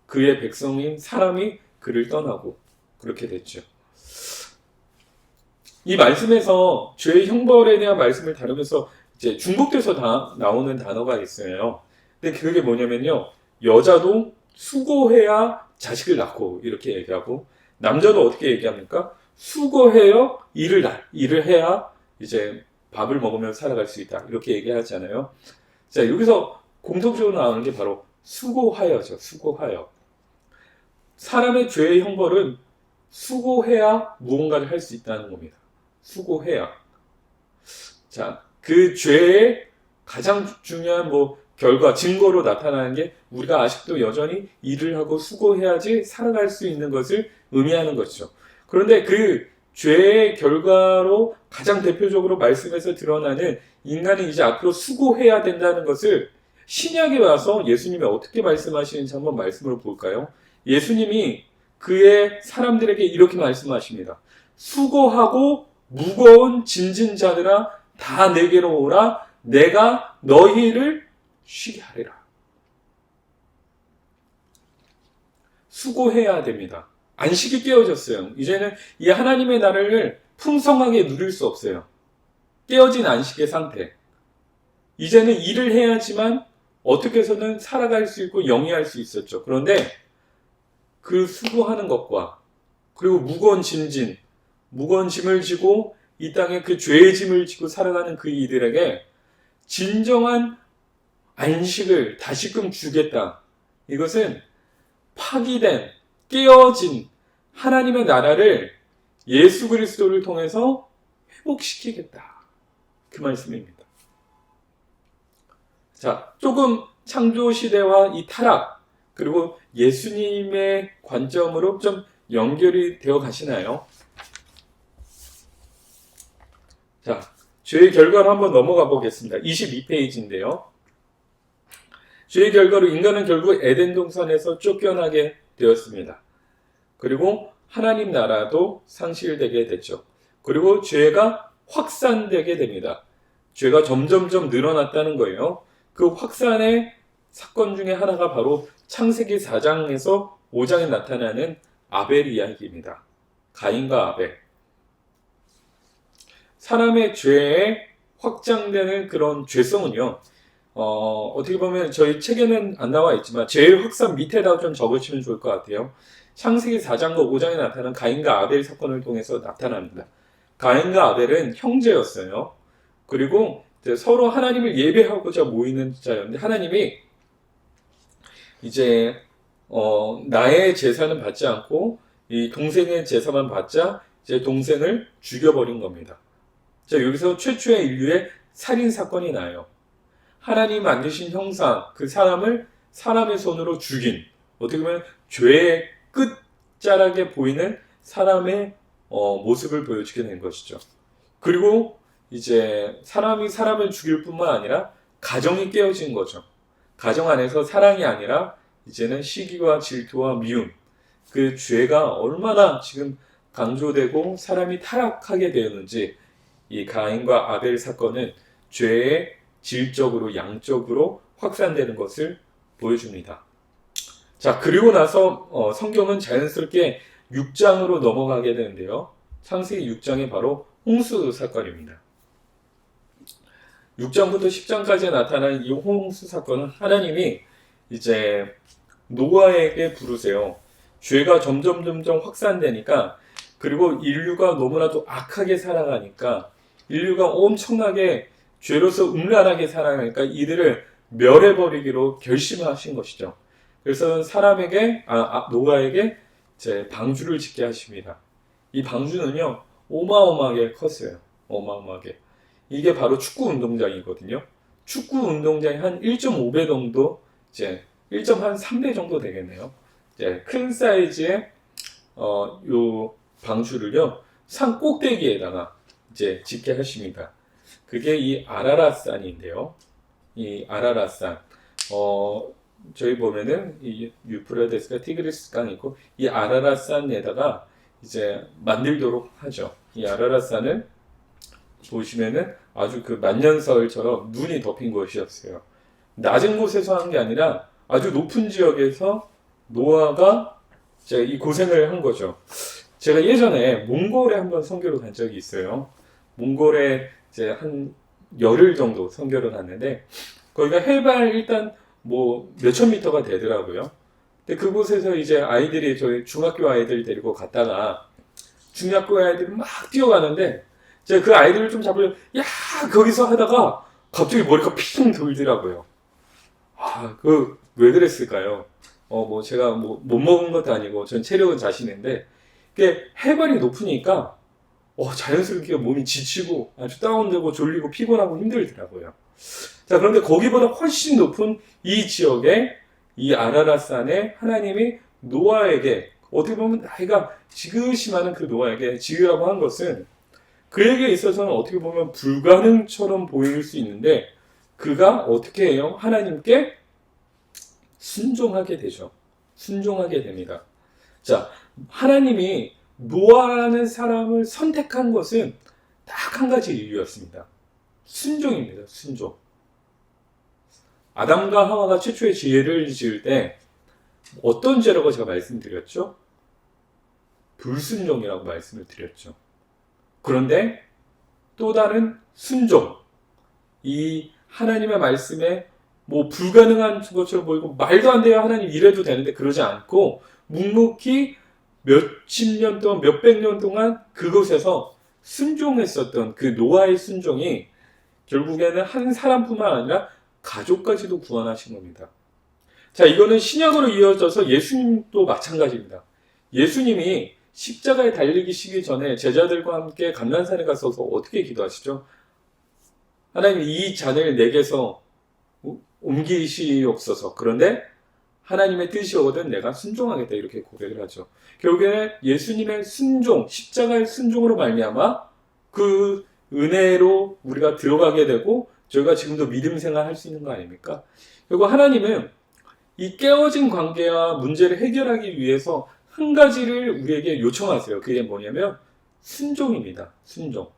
그의 백성인 사람이 그를 떠나고 그렇게 됐죠. 이 말씀에서 죄의 형벌에 대한 말씀을 다루면서 이제 중복돼서 다 나오는 단어가 있어요. 근데 그게 뭐냐면요. 여자도 수고해야 자식을 낳고 이렇게 얘기하고 남자도 어떻게 얘기합니까? 수고해요 일을 해야 이제 밥을 먹으며 살아갈 수 있다. 이렇게 얘기하잖아요. 자, 여기서 공통적으로 나오는 게 바로 수고하여죠. 수고하여. 사람의 죄의 형벌은 수고해야 무언가를 할 수 있다는 겁니다. 수고해야. 자, 그 죄의 가장 중요한 결과, 증거로 나타나는 게 우리가 아직도 여전히 일을 하고 수고해야지 살아갈 수 있는 것을 의미하는 것이죠. 그런데 그 죄의 결과로 가장 대표적으로 말씀에서 드러나는 인간이 이제 앞으로 수고해야 된다는 것을 신약에 와서 예수님이 어떻게 말씀하시는지 한번 말씀을 볼까요? 예수님이 그의 사람들에게 이렇게 말씀하십니다. 수고하고 무거운 짐진 자들아 다 내게로 오라. 내가 너희를 쉬게 하리라. 수고해야 됩니다. 안식이 깨어졌어요. 이제는 이 하나님의 나라를 풍성하게 누릴 수 없어요. 깨어진 안식의 상태. 이제는 일을 해야지만 어떻게 해서는 살아갈 수 있고 영위할 수 있었죠. 그런데 그 수고하는 것과 그리고 무거운 짐을 지고 이 땅에 그 죄의 짐을 지고 살아가는 그 이들에게 진정한 안식을 다시금 주겠다. 이것은 파기된, 깨어진 하나님의 나라를 예수 그리스도를 통해서 회복시키겠다. 그 말씀입니다. 자, 조금 창조시대와 이 타락, 그리고 예수님의 관점으로 좀 연결이 되어 가시나요? 자, 죄의 결과로 한번 넘어가 보겠습니다. 22페이지인데요. 죄의 결과로 인간은 결국 에덴 동산에서 쫓겨나게 되었습니다. 그리고 하나님 나라도 상실되게 됐죠. 그리고 죄가 확산되게 됩니다. 죄가 점점점 늘어났다는 거예요. 그 확산의 사건 중에 하나가 바로 창세기 4장에서 5장에 나타나는 아벨 이야기입니다. 가인과 아벨. 사람의 죄에 확장되는 그런 죄성은요, 어떻게 보면 저희 책에는 안 나와 있지만 죄의 확산 밑에다 좀 적으시면 좋을 것 같아요. 창세기 4장과 5장에 나타나는 가인과 아벨 사건을 통해서 나타납니다. 가인과 아벨은 형제였어요. 그리고 서로 하나님을 예배하고자 모이는 자였는데 하나님이 이제 나의 제사는 받지 않고 이 동생의 제사만 받자 이제 동생을 죽여버린 겁니다. 자, 여기서 최초의 인류의 살인 사건이 나요. 하나님 만드신 형상, 그 사람을 사람의 손으로 죽인, 어떻게 보면 죄의 끝자락에 보이는 사람의 모습을 보여주게 된 것이죠. 그리고 이제 사람이 사람을 죽일 뿐만 아니라 가정이 깨어진 거죠. 가정 안에서 사랑이 아니라 이제는 시기와 질투와 미움, 그 죄가 얼마나 지금 강조되고 사람이 타락하게 되었는지 이 가인과 아벨 사건은 죄의 질적으로 양적으로 확산되는 것을 보여줍니다. 자, 그리고 나서 성경은 자연스럽게 6장으로 넘어가게 되는데요. 창세기 6장이 바로 홍수 사건입니다. 6장부터 10장까지 나타나는 이 홍수 사건은 하나님이 이제 노아에게 부르세요. 죄가 점점 확산되니까, 그리고 인류가 너무나도 악하게 살아가니까, 인류가 엄청나게 죄로서 음란하게 살아가니까 이들을 멸해버리기로 결심하신 것이죠. 그래서 사람에게, 노아에게 이제 방주를 짓게 하십니다. 이 방주는요, 어마어마하게 컸어요. 어마어마하게. 이게 바로 축구 운동장이거든요. 축구 운동장이 한 1.5배 정도, 이제 1.3배 정도 되겠네요. 이제 큰 사이즈의 요 방주를요, 산 꼭대기에다가 이제 짓게 하십니다. 그게 이 아라랏산인데요. 이 아라랏산, 저희 보면은 이 유프라데스가 티그리스 강이 있고 이 아라랏산에다가 이제 만들도록 하죠. 이 아라랏산은 보시면은 아주 그 만년설처럼 눈이 덮인 곳이었어요. 낮은 곳에서 한 게 아니라 아주 높은 지역에서 노아가 이제 이 고생을 한 거죠. 제가 예전에 몽골에 한번 선교를 간 적이 있어요. 몽골에 이제 한 열흘 정도 선교를 갔는데, 거기가 해발 일단 뭐 몇천 미터가 되더라고요. 근데 그곳에서 이제 아이들이 저희 중학교 아이들 데리고 갔다가 중학교 아이들이 막 뛰어가는데 제가 그 아이들을 좀 잡으려고 야 거기서 하다가 갑자기 머리가 핑 돌더라고요. 아, 그 왜 그랬을까요? 뭐 제가 뭐 못 먹은 것도 아니고 전 체력은 자신인데 이게 해발이 높으니까 자연스럽게 몸이 지치고 아주 다운되고 졸리고 피곤하고 힘들더라고요. 자, 그런데 거기보다 훨씬 높은 이 지역에 이 아라라산에 하나님이 노아에게 어떻게 보면 나이가 지긋이 많은 그 노아에게 지으라고 한 것은 그에게 있어서는 어떻게 보면 불가능처럼 보일 수 있는데 그가 어떻게 해요? 하나님께 순종하게 되죠. 순종하게 됩니다. 자, 하나님이 노아라는 사람을 선택한 것은 딱 한 가지 이유였습니다. 순종입니다. 순종. 아담과 하와가 최초의 지혜를 지을 때 어떤 죄라고 제가 말씀드렸죠? 불순종이라고 말씀을 드렸죠. 그런데 또 다른 순종. 이 하나님의 말씀에 뭐 불가능한 것처럼 보이고 말도 안 돼요. 하나님 이래도 되는데 그러지 않고 묵묵히 몇십 년 동안 몇백 년 동안 그곳에서 순종했었던 그 노아의 순종이 결국에는 한 사람뿐만 아니라 가족까지도 구원하신 겁니다. 자, 이거는 신약으로 이어져서 예수님도 마찬가지입니다. 예수님이 십자가에 달리시기 전에 제자들과 함께 감난산에 가서서 어떻게 기도하시죠? 하나님 이 잔을 내게서 옮기시옵소서. 그런데 하나님의 뜻이거든 내가 순종하겠다 이렇게 고백을 하죠. 결국에는 예수님의 순종, 십자가의 순종으로 말미암아 그 은혜로 우리가 들어가게 되고 저희가 지금도 믿음 생활할 수 있는 거 아닙니까? 그리고 하나님은 이 깨어진 관계와 문제를 해결하기 위해서 한 가지를 우리에게 요청하세요. 그게 뭐냐면 순종입니다. 순종.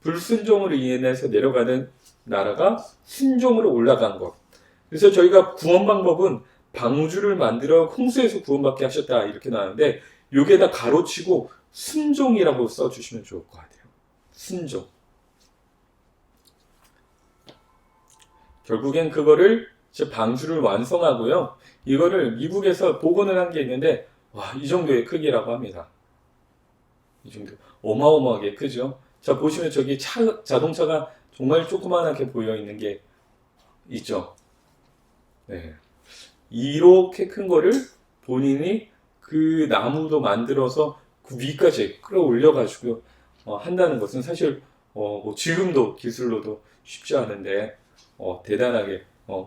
불순종으로 인해서 내려가는 나라가 순종으로 올라간 것. 그래서 저희가 구원 방법은 방주를 만들어 홍수에서 구원받게 하셨다 이렇게 나오는데 여기에다 가로치고 순종이라고 써주시면 좋을 것 같아요. 순종. 결국엔 그거를 이제 방주를 완성하고요. 이거를 미국에서 복원을 한 게 있는데 와, 이 정도의 크기라고 합니다. 이 정도. 어마어마하게 크죠. 자, 보시면 저기 자동차가 정말 조그만하게 보여 있는 게 있죠. 네. 이렇게 큰 거를 본인이 그 나무도 만들어서 그 위까지 끌어올려가지고 한다는 것은 사실 뭐 지금도 기술로도 쉽지 않은데 대단하게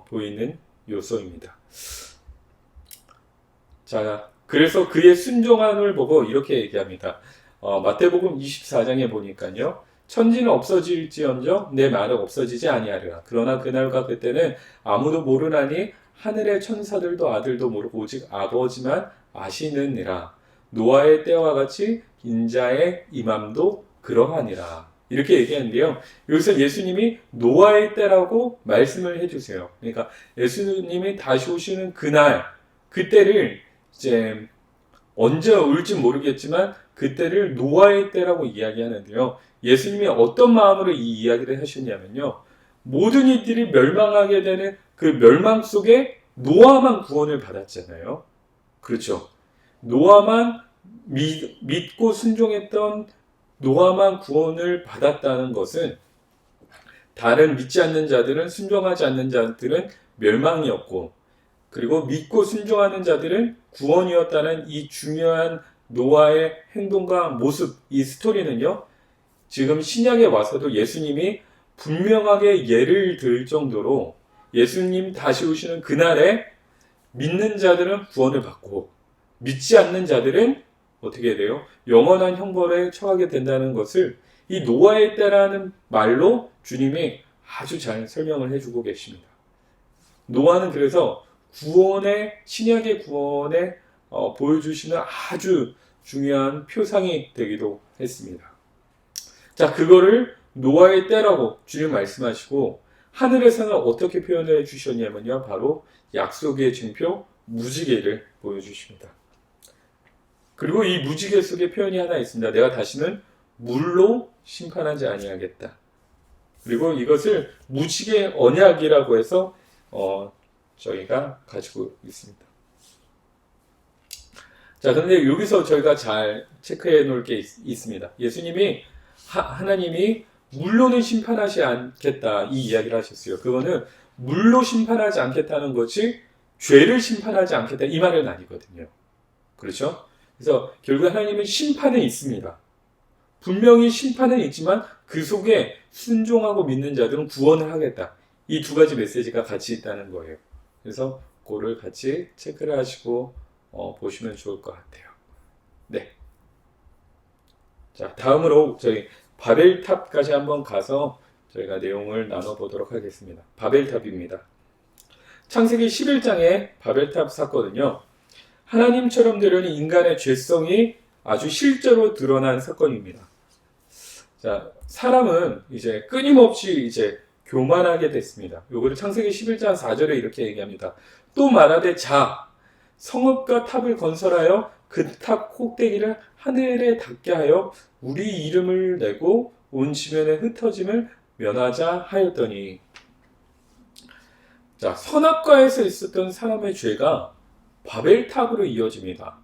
보이는 요소입니다. 자, 그래서 그의 순종함을 보고 이렇게 얘기합니다. 마태복음 24장에 보니까요. 천지는 없어질지언정 내 말은 없어지지 아니하리라. 그러나 그날과 그때는 아무도 모르나니 하늘의 천사들도 아들도 모르고 오직 아버지만 아시느니라. 노아의 때와 같이 인자의 임함도 그러하니라. 이렇게 얘기하는데요. 여기서 예수님이 노아의 때라고 말씀을 해주세요. 그러니까 예수님이 다시 오시는 그날, 그때를 이제 언제 올지 모르겠지만 그때를 노아의 때라고 이야기하는데요. 예수님이 어떤 마음으로 이 이야기를 하셨냐면요. 모든 이들이 멸망하게 되는 그 멸망 속에 노아만 구원을 받았잖아요. 그렇죠. 노아만 믿고 순종했던 노아만 구원을 받았다는 것은 다른 믿지 않는 자들은 순종하지 않는 자들은 멸망이었고 그리고 믿고 순종하는 자들은 구원이었다는 이 중요한 노아의 행동과 모습, 이 스토리는요. 지금 신약에 와서도 예수님이 분명하게 예를 들 정도로 예수님 다시 오시는 그날에 믿는 자들은 구원을 받고 믿지 않는 자들은 어떻게 돼요? 영원한 형벌에 처하게 된다는 것을 이 노아의 때라는 말로 주님이 아주 잘 설명을 해주고 계십니다. 노아는 그래서 구원의 신약의 구원에 보여주시는 아주 중요한 표상이 되기도 했습니다. 자, 그거를 노아의 때라고 주님 말씀하시고 하늘에서는 어떻게 표현해 주셨냐면요. 바로 약속의 증표 무지개를 보여주십니다. 그리고 이 무지개 속에 표현이 하나 있습니다. 내가 다시는 물로 심판하지 아니하겠다. 그리고 이것을 무지개 언약이라고 해서 저희가 가지고 있습니다. 자, 그런데 여기서 저희가 잘 체크해 놓을 게 있습니다. 예수님이 하나님이 물로는 심판하지 않겠다 이 이야기를 하셨어요. 그거는 물로 심판하지 않겠다는 것이 죄를 심판하지 않겠다 이 말은 아니거든요. 그렇죠? 그래서 결국 하나님은 심판은 있습니다. 분명히 심판은 있지만 그 속에 순종하고 믿는 자들은 구원을 하겠다. 이 두 가지 메시지가 같이 있다는 거예요. 그래서 그거를 같이 체크를 하시고 보시면 좋을 것 같아요. 네. 자, 다음으로 저희 바벨탑까지 한번 가서 저희가 내용을 나눠보도록 하겠습니다. 바벨탑입니다. 창세기 11장의 바벨탑 사건은요, 하나님처럼 되려는 인간의 죄성이 아주 실제로 드러난 사건입니다. 자, 사람은 이제 끊임없이 이제 교만하게 됐습니다. 요거를 창세기 11장 4절에 이렇게 얘기합니다. 또 말하되 자, 성읍과 탑을 건설하여 그 탑 꼭대기를 하늘에 닿게 하여 우리 이름을 내고 온 지면에 흩어짐을 면하자 하였더니. 자, 선악과에서 있었던 사람의 죄가 바벨탑으로 이어집니다.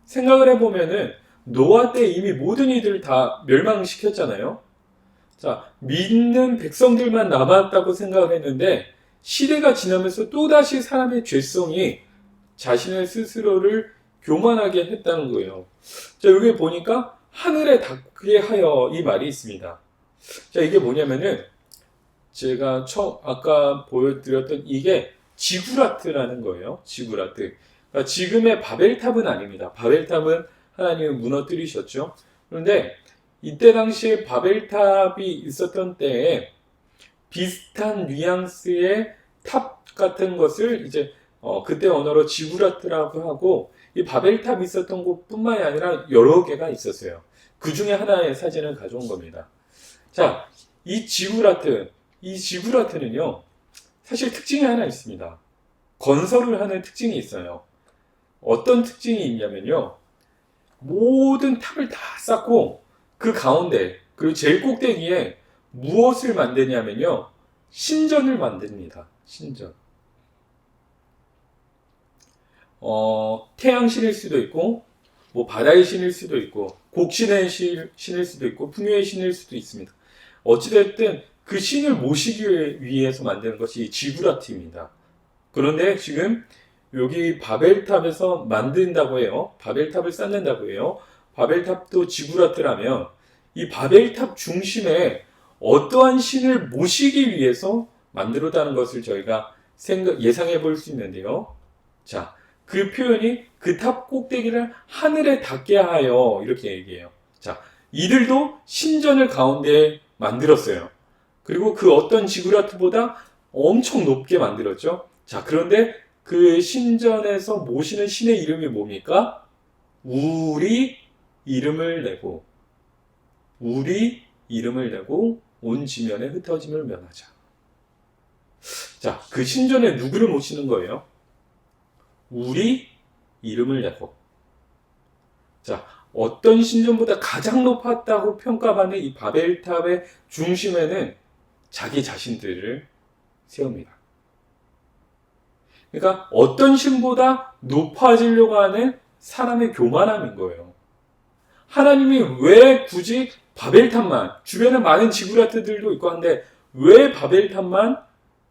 생각을 해보면은 노아 때 이미 모든 이들을 다 멸망시켰잖아요. 자, 믿는 백성들만 남았다고 생각을 했는데 시대가 지나면서 또다시 사람의 죄성이 자신의 스스로를 교만하게 했다는 거예요. 자, 여기 보니까 하늘에 닿게 하여 이 말이 있습니다. 자, 이게 뭐냐면은 제가 아까 보여드렸던 이게 지구라트라는 거예요. 지구라트. 그러니까 지금의 바벨탑은 아닙니다. 바벨탑은 하나님은 무너뜨리셨죠. 그런데 이때 당시에 바벨탑이 있었던 때에 비슷한 뉘앙스의 탑 같은 것을 이제 그때 언어로 지구라트라고 하고, 이 바벨탑이 있었던 곳뿐만이 아니라 여러 개가 있었어요. 그 중에 하나의 사진을 가져온 겁니다. 자, 이 지구라트는요, 사실 특징이 하나 있습니다. 건설을 하는 특징이 있어요. 어떤 특징이 있냐면요, 모든 탑을 다 쌓고 그 가운데, 그리고 제일 꼭대기에 무엇을 만드냐면요, 신전을 만듭니다. 신전. 태양신일 수도 있고, 뭐 바다의 신일 수도 있고, 곡신의 신일 수도 있고, 풍요의 신일 수도 있습니다. 어찌됐든 그 신을 모시기 위해서 만드는 것이 지구라트입니다. 그런데 지금 여기 바벨탑에서 만든다고 해요. 바벨탑을 쌓는다고 해요. 바벨탑도 지구라트라면 이 바벨탑 중심에 어떠한 신을 모시기 위해서 만들었다는 것을 저희가 예상해 볼 수 있는데요. 자, 그 표현이 그 탑 꼭대기를 하늘에 닿게 하여 이렇게 얘기해요. 자, 이들도 신전을 가운데 만들었어요. 그리고 그 어떤 지구라트보다 엄청 높게 만들었죠. 자, 그런데 그 신전에서 모시는 신의 이름이 뭡니까? 우리 이름을 내고 온 지면에 흩어짐을 면하자. 자, 그 신전에 누구를 모시는 거예요? 우리 이름을 내고. 자, 어떤 신전보다 가장 높았다고 평가받는 이 바벨탑의 중심에는 자기 자신들을 세웁니다. 그러니까 어떤 신보다 높아지려고 하는 사람의 교만함인 거예요. 하나님이 왜 굳이 바벨탑만, 주변에 많은 지구라트들도 있고 한데 왜 바벨탑만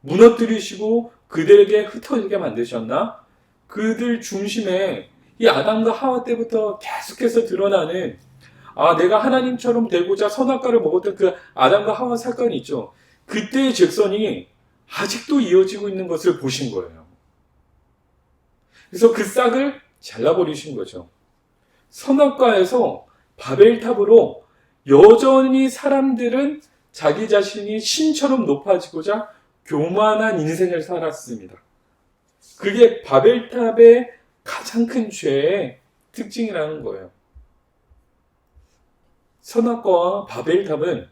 무너뜨리시고 그들에게 흩어지게 만드셨나? 그들 중심에 이 아담과 하와 때부터 계속해서 드러나는, 내가 하나님처럼 되고자 선악과를 먹었던 그 아담과 하와 사건이 있죠. 그때의 죄성이 아직도 이어지고 있는 것을 보신 거예요. 그래서 그 싹을 잘라버리신 거죠. 선악과에서 바벨탑으로 여전히 사람들은 자기 자신이 신처럼 높아지고자 교만한 인생을 살았습니다. 그게 바벨탑의 가장 큰 죄의 특징이라는 거예요. 선악과와 바벨탑은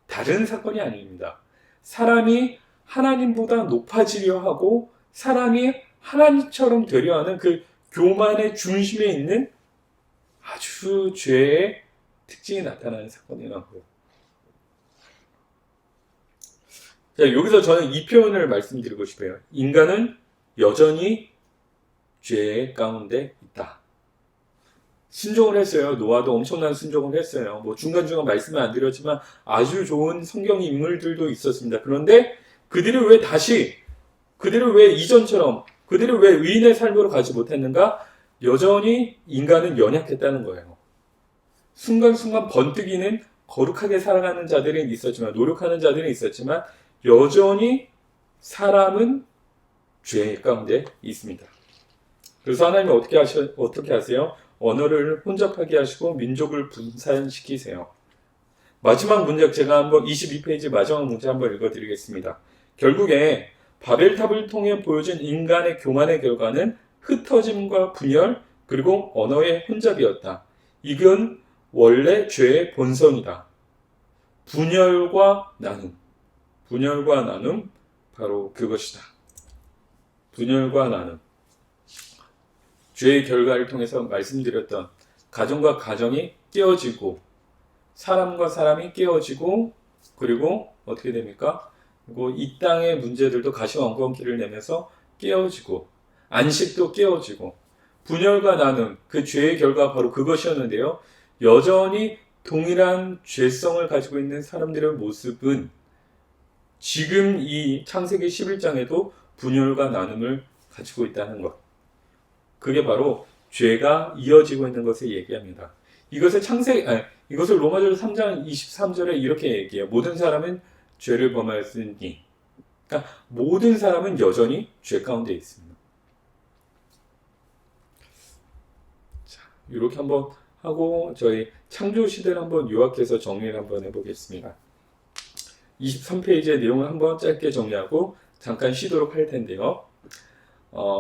다른 사건이 아닙니다. 사람이 하나님보다 높아지려 하고 사람이 하나님처럼 되려 하는 그 교만의 중심에 있는 아주 죄의 특징이 나타나는 사건이라는 거예요. 자, 여기서 저는 이 표현을 말씀드리고 싶어요. 인간은 여전히 죄 가운데 있다. 순종을 했어요. 노아도 엄청난 순종을 했어요. 뭐 중간중간 말씀은 안 드렸지만 아주 좋은 성경 인물들도 있었습니다. 그런데 그들이 왜 이전처럼 그들이 왜 의인의 삶으로 가지 못했는가? 여전히 인간은 연약했다는 거예요. 순간순간 번뜩이는 거룩하게 살아가는 자들은 있었지만, 노력하는 자들은 있었지만 여전히 사람은 죄 가운데 있습니다. 그래서 하나님은 어떻게 하세요? 언어를 혼잡하게 하시고 민족을 분산시키세요. 마지막 문장 제가 한번 22페이지 마지막 문장 한번 읽어드리겠습니다. 결국에 바벨탑을 통해 보여준 인간의 교만의 결과는 흩어짐과 분열 그리고 언어의 혼잡이었다. 이건 원래 죄의 본성이다. 분열과 나눔 바로 그것이다. 분열과 나눔. 죄의 결과를 통해서 말씀드렸던 가정과 가정이 깨어지고 사람과 사람이 깨어지고 그리고 어떻게 됩니까? 그리고 이 땅의 문제들도 가시왕건기를 내면서 깨어지고 안식도 깨어지고 분열과 나눔 그 죄의 결과가 바로 그것이었는데요. 여전히 동일한 죄성을 가지고 있는 사람들의 모습은 지금 이 창세기 11장에도 분열과 나눔을 가지고 있다는 것. 그게 바로 죄가 이어지고 있는 것을 얘기합니다. 이것을 로마서 3장 23절에 이렇게 얘기해요. 모든 사람은 죄를 범하였으니. 그러니까 모든 사람은 여전히 죄 가운데 있습니다. 자, 이렇게 한번 하고 저희 창조 시대를 한번 요약해서 정리를 한번 해보겠습니다. 23페이지의 내용을 한번 짧게 정리하고 잠깐 쉬도록 할 텐데요.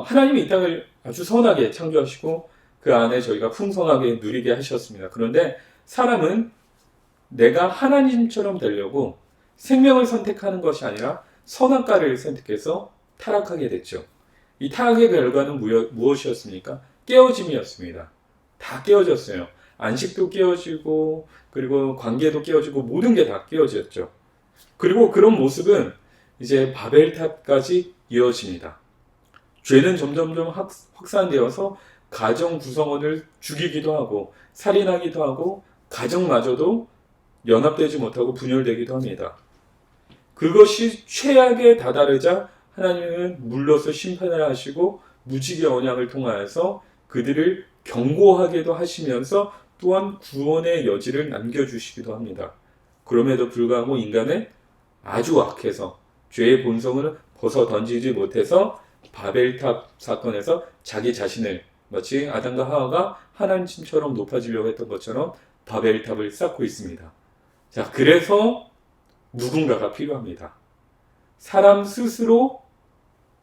하나님이 이 땅을 아주 선하게 창조하시고 그 안에 저희가 풍성하게 누리게 하셨습니다. 그런데 사람은 내가 하나님처럼 되려고 생명을 선택하는 것이 아니라 선악과를 선택해서 타락하게 됐죠. 이 타락의 결과는 무엇이었습니까? 깨어짐이었습니다. 다 깨어졌어요. 안식도 깨어지고 그리고 관계도 깨어지고 모든 게 다 깨어졌죠. 그리고 그런 모습은 이제 바벨탑까지 이어집니다. 죄는 점점점 확산되어서 가정 구성원을 죽이기도 하고 살인하기도 하고 가정마저도 연합되지 못하고 분열되기도 합니다. 그것이 최악에 다다르자 하나님은 물러서 심판을 하시고 무지개 언약을 통하여서 그들을 경고하게도 하시면서 또한 구원의 여지를 남겨주시기도 합니다. 그럼에도 불구하고 인간은 아주 악해서 죄의 본성을 벗어 던지지 못해서 바벨탑 사건에서 자기 자신을 마치 아담과 하와가 하나님처럼 높아지려고 했던 것처럼 바벨탑을 쌓고 있습니다. 자, 그래서 누군가가 필요합니다. 사람 스스로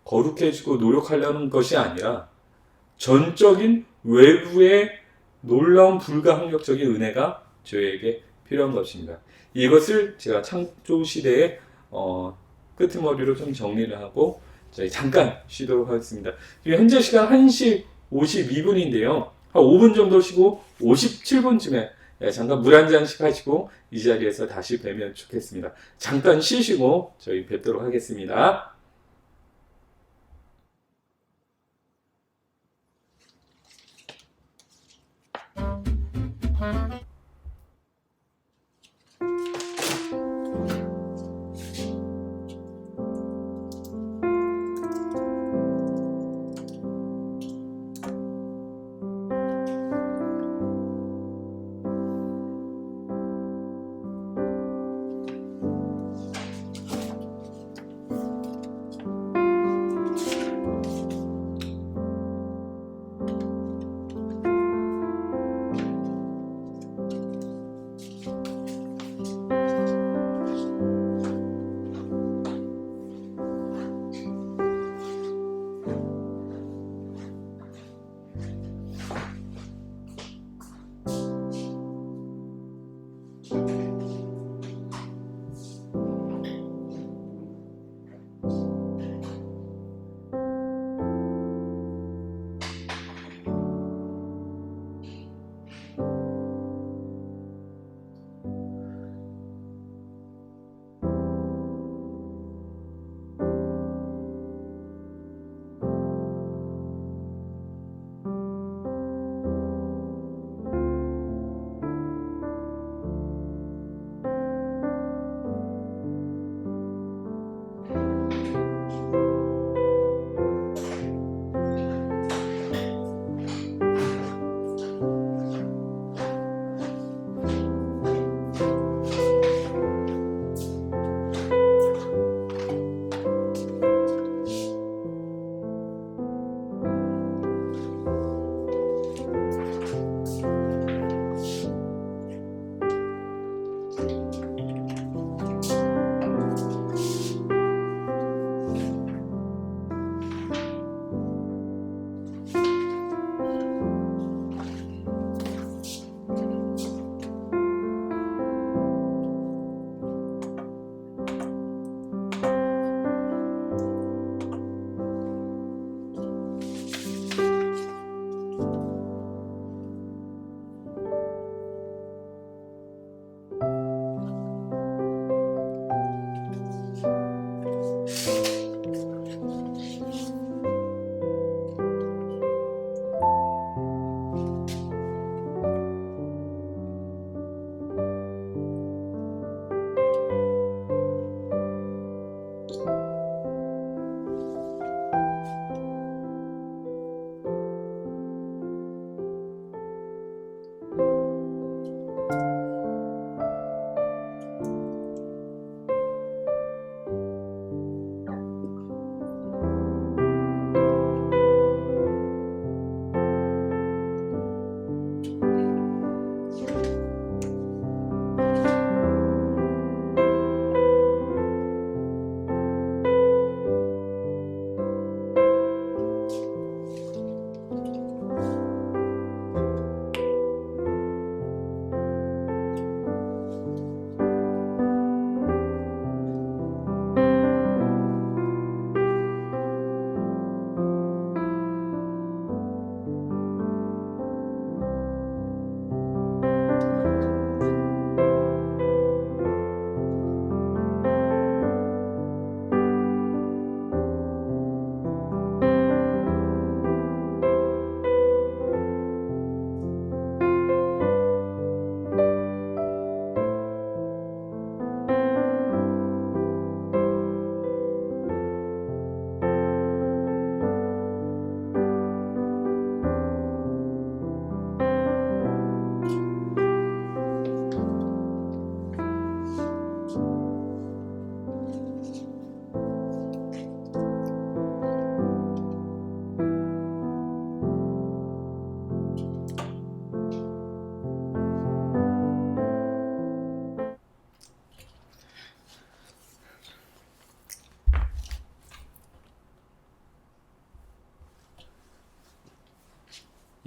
거룩해지고 노력하려는 것이 아니라 전적인 외부의 놀라운 불가항력적인 은혜가 저희에게 필요한 것입니다. 이것을 제가 창조 시대의 끄트머리로 좀 정리를 하고 저희 잠깐 쉬도록 하겠습니다. 현재 시간 1시 52분인데요. 한 5분 정도 쉬고 57분쯤에 잠깐 물 한 잔씩 하시고 이 자리에서 다시 뵈면 좋겠습니다. 잠깐 쉬시고 저희 뵙도록 하겠습니다.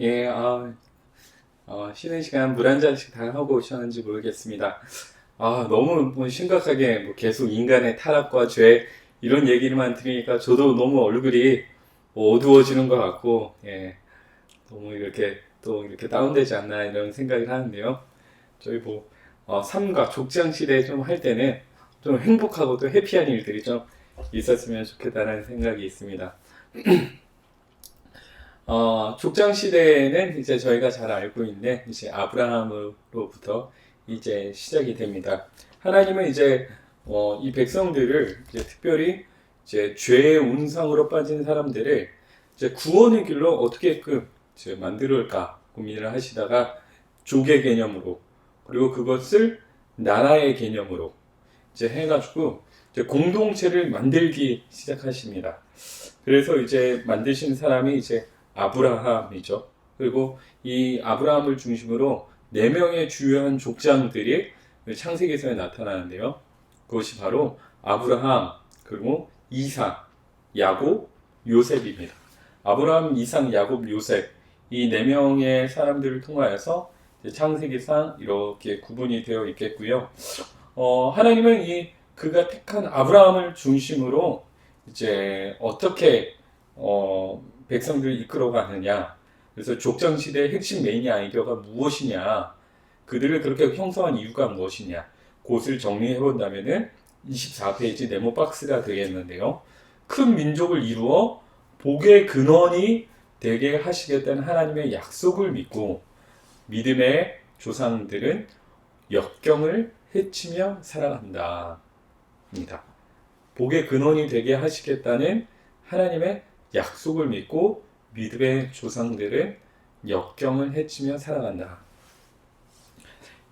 예, 쉬는 시간 물 한 잔씩 다 하고 오셨는지 모르겠습니다. 너무 뭐 심각하게 뭐 계속 인간의 타락과 죄 이런 얘기만 들으니까 저도 너무 얼굴이 뭐 어두워지는 것 같고, 예, 너무 이렇게 또 이렇게 다운되지 않나 이런 생각을 하는데요. 저희 뭐, 삶과 족장 시대 좀 할 때는 좀 행복하고 또 해피한 일들이 좀 있었으면 좋겠다는 생각이 있습니다. 족장 시대에는 이제 저희가 잘 알고 있는 이제 아브라함으로부터 이제 시작이 됩니다. 하나님은 이제 이 백성들을 이제 특별히 이제 죄의 운상으로 빠진 사람들을 이제 구원의 길로 어떻게끔 이제 만들까 고민을 하시다가 족의 개념으로 그리고 그것을 나라의 개념으로 이제 해가지고 이제 공동체를 만들기 시작하십니다. 그래서 이제 만드신 사람이 이제 아브라함이죠. 그리고 이 아브라함을 중심으로 네 명의 주요한 족장들이 창세기에서 나타나는데요. 그것이 바로 아브라함, 그리고 이삭, 야곱, 요셉입니다. 아브라함, 이삭, 야곱, 요셉 이 네 명의 사람들을 통하여서 창세기상 이렇게 구분이 되어 있겠고요. 하나님은 그가 택한 아브라함을 중심으로 이제 어떻게 백성들을 이끌어가느냐. 그래서 족장 시대의 핵심 메인 아이디어가 무엇이냐. 그들을 그렇게 형성한 이유가 무엇이냐. 그것을 정리해 본다면은 24페이지 네모 박스가 되겠는데요. 큰 민족을 이루어 복의 근원이 되게 하시겠다는 하나님의 약속을 믿고 믿음의 조상들은 역경을 헤치며 살아간다. 입니다. 복의 근원이 되게 하시겠다는 하나님의 약속을 믿고 믿음의 조상들은 역경을 헤치며 살아간다.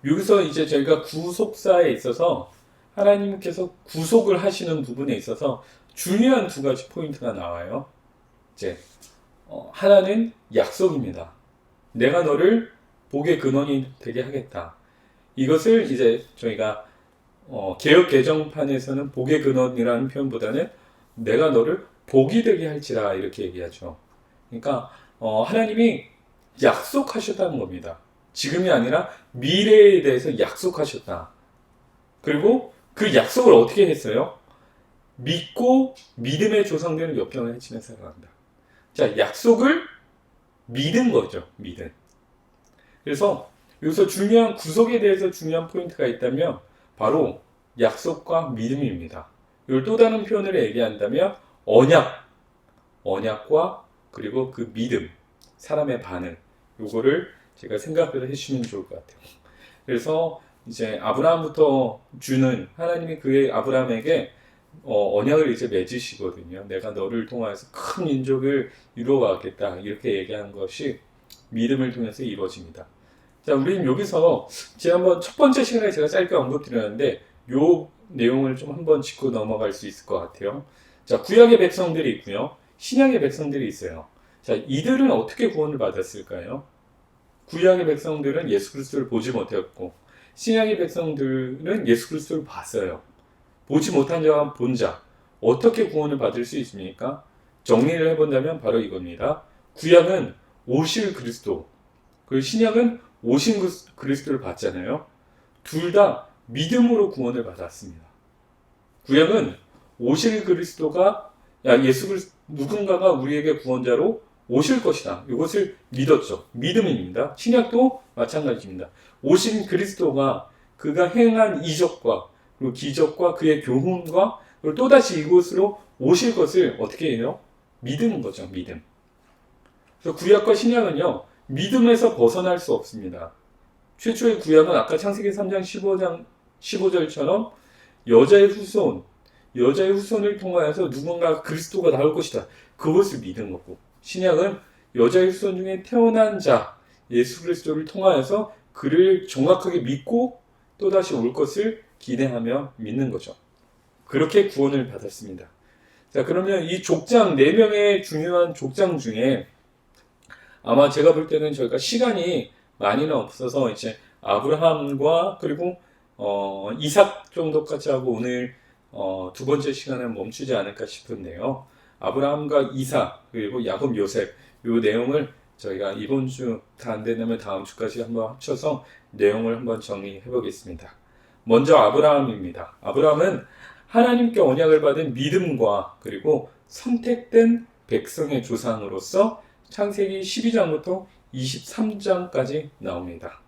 여기서 이제 저희가 구속사에 있어서 하나님께서 구속을 하시는 부분에 있어서 중요한 두 가지 포인트가 나와요. 이제 하나는 약속입니다. 내가 너를 복의 근원이 되게 하겠다. 이것을 이제 저희가 개역 개정판에서는 복의 근원이라는 표현보다는 내가 너를 복이 되게 할지라 이렇게 얘기하죠. 그러니까 하나님이 약속하셨다는 겁니다. 지금이 아니라 미래에 대해서 약속하셨다. 그리고 그 약속을 어떻게 했어요? 믿고 믿음의 조상들은 역경을 헤치며 살아간다. 자, 약속을 믿은 거죠. 믿음. 그래서 여기서 중요한 구속에 대해서 중요한 포인트가 있다면 바로 약속과 믿음입니다. 이걸 또 다른 표현으로 얘기한다면 언약과 그리고 그 믿음, 사람의 반응, 요거를 제가 생각을 해주시면 좋을 것 같아요. 그래서 이제 아브라함부터 주는 하나님이 그의 아브라함에게 언약을 이제 맺으시거든요. 내가 너를 통하여서 큰 민족을 이루어가겠다 이렇게 얘기한 것이 믿음을 통해서 이루어집니다. 자, 우리는 여기서 지난번 첫 번째 시간에 제가 짧게 언급드렸는데 요 내용을 좀 한번 짚고 넘어갈 수 있을 것 같아요. 자, 구약의 백성들이 있고요. 신약의 백성들이 있어요. 자, 이들은 어떻게 구원을 받았을까요? 구약의 백성들은 예수 그리스도를 보지 못했고 신약의 백성들은 예수 그리스도를 봤어요. 보지 못한 자와 본 자, 어떻게 구원을 받을 수 있습니까? 정리를 해본다면 바로 이겁니다. 구약은 오실 그리스도, 그리고 신약은 오신 그리스도를 봤잖아요. 둘 다 믿음으로 구원을 받았습니다. 구약은 오실 그리스도가 예수 그리스도 누군가가 우리에게 구원자로 오실 것이다. 이것을 믿었죠. 믿음입니다. 신약도 마찬가지입니다. 오신 그리스도가 그가 행한 이적과 그리고 기적과 그의 교훈과 그리고 또다시 이곳으로 오실 것을 어떻게 해요? 믿는 거죠. 믿음. 그래서 구약과 신약은요. 믿음에서 벗어날 수 없습니다. 최초의 구약은 아까 창세기 3장 15절처럼 여자의 후손을 통하여서 누군가 그리스도가 나올 것이다. 그것을 믿은 거고 신약은 여자의 후손 중에 태어난 자 예수 그리스도를 통하여서 그를 정확하게 믿고 또다시 올 것을 기대하며 믿는 거죠. 그렇게 구원을 받았습니다. 자, 그러면 이 족장 4명의 중요한 족장 중에 아마 제가 볼 때는 저희가 시간이 많이는 없어서 이제 아브라함과 그리고 이삭 정도까지 하고 오늘 두 번째 시간에 멈추지 않을까 싶은데요. 아브라함과 이삭 그리고 야곱 요셉 요 내용을 저희가 이번 주 다 안 된다면 다음 주까지 한번 합쳐서 내용을 한번 정리해 보겠습니다. 먼저 아브라함입니다. 아브라함은 하나님께 언약을 받은 믿음과 그리고 선택된 백성의 조상으로서 창세기 12장부터 23장까지 나옵니다.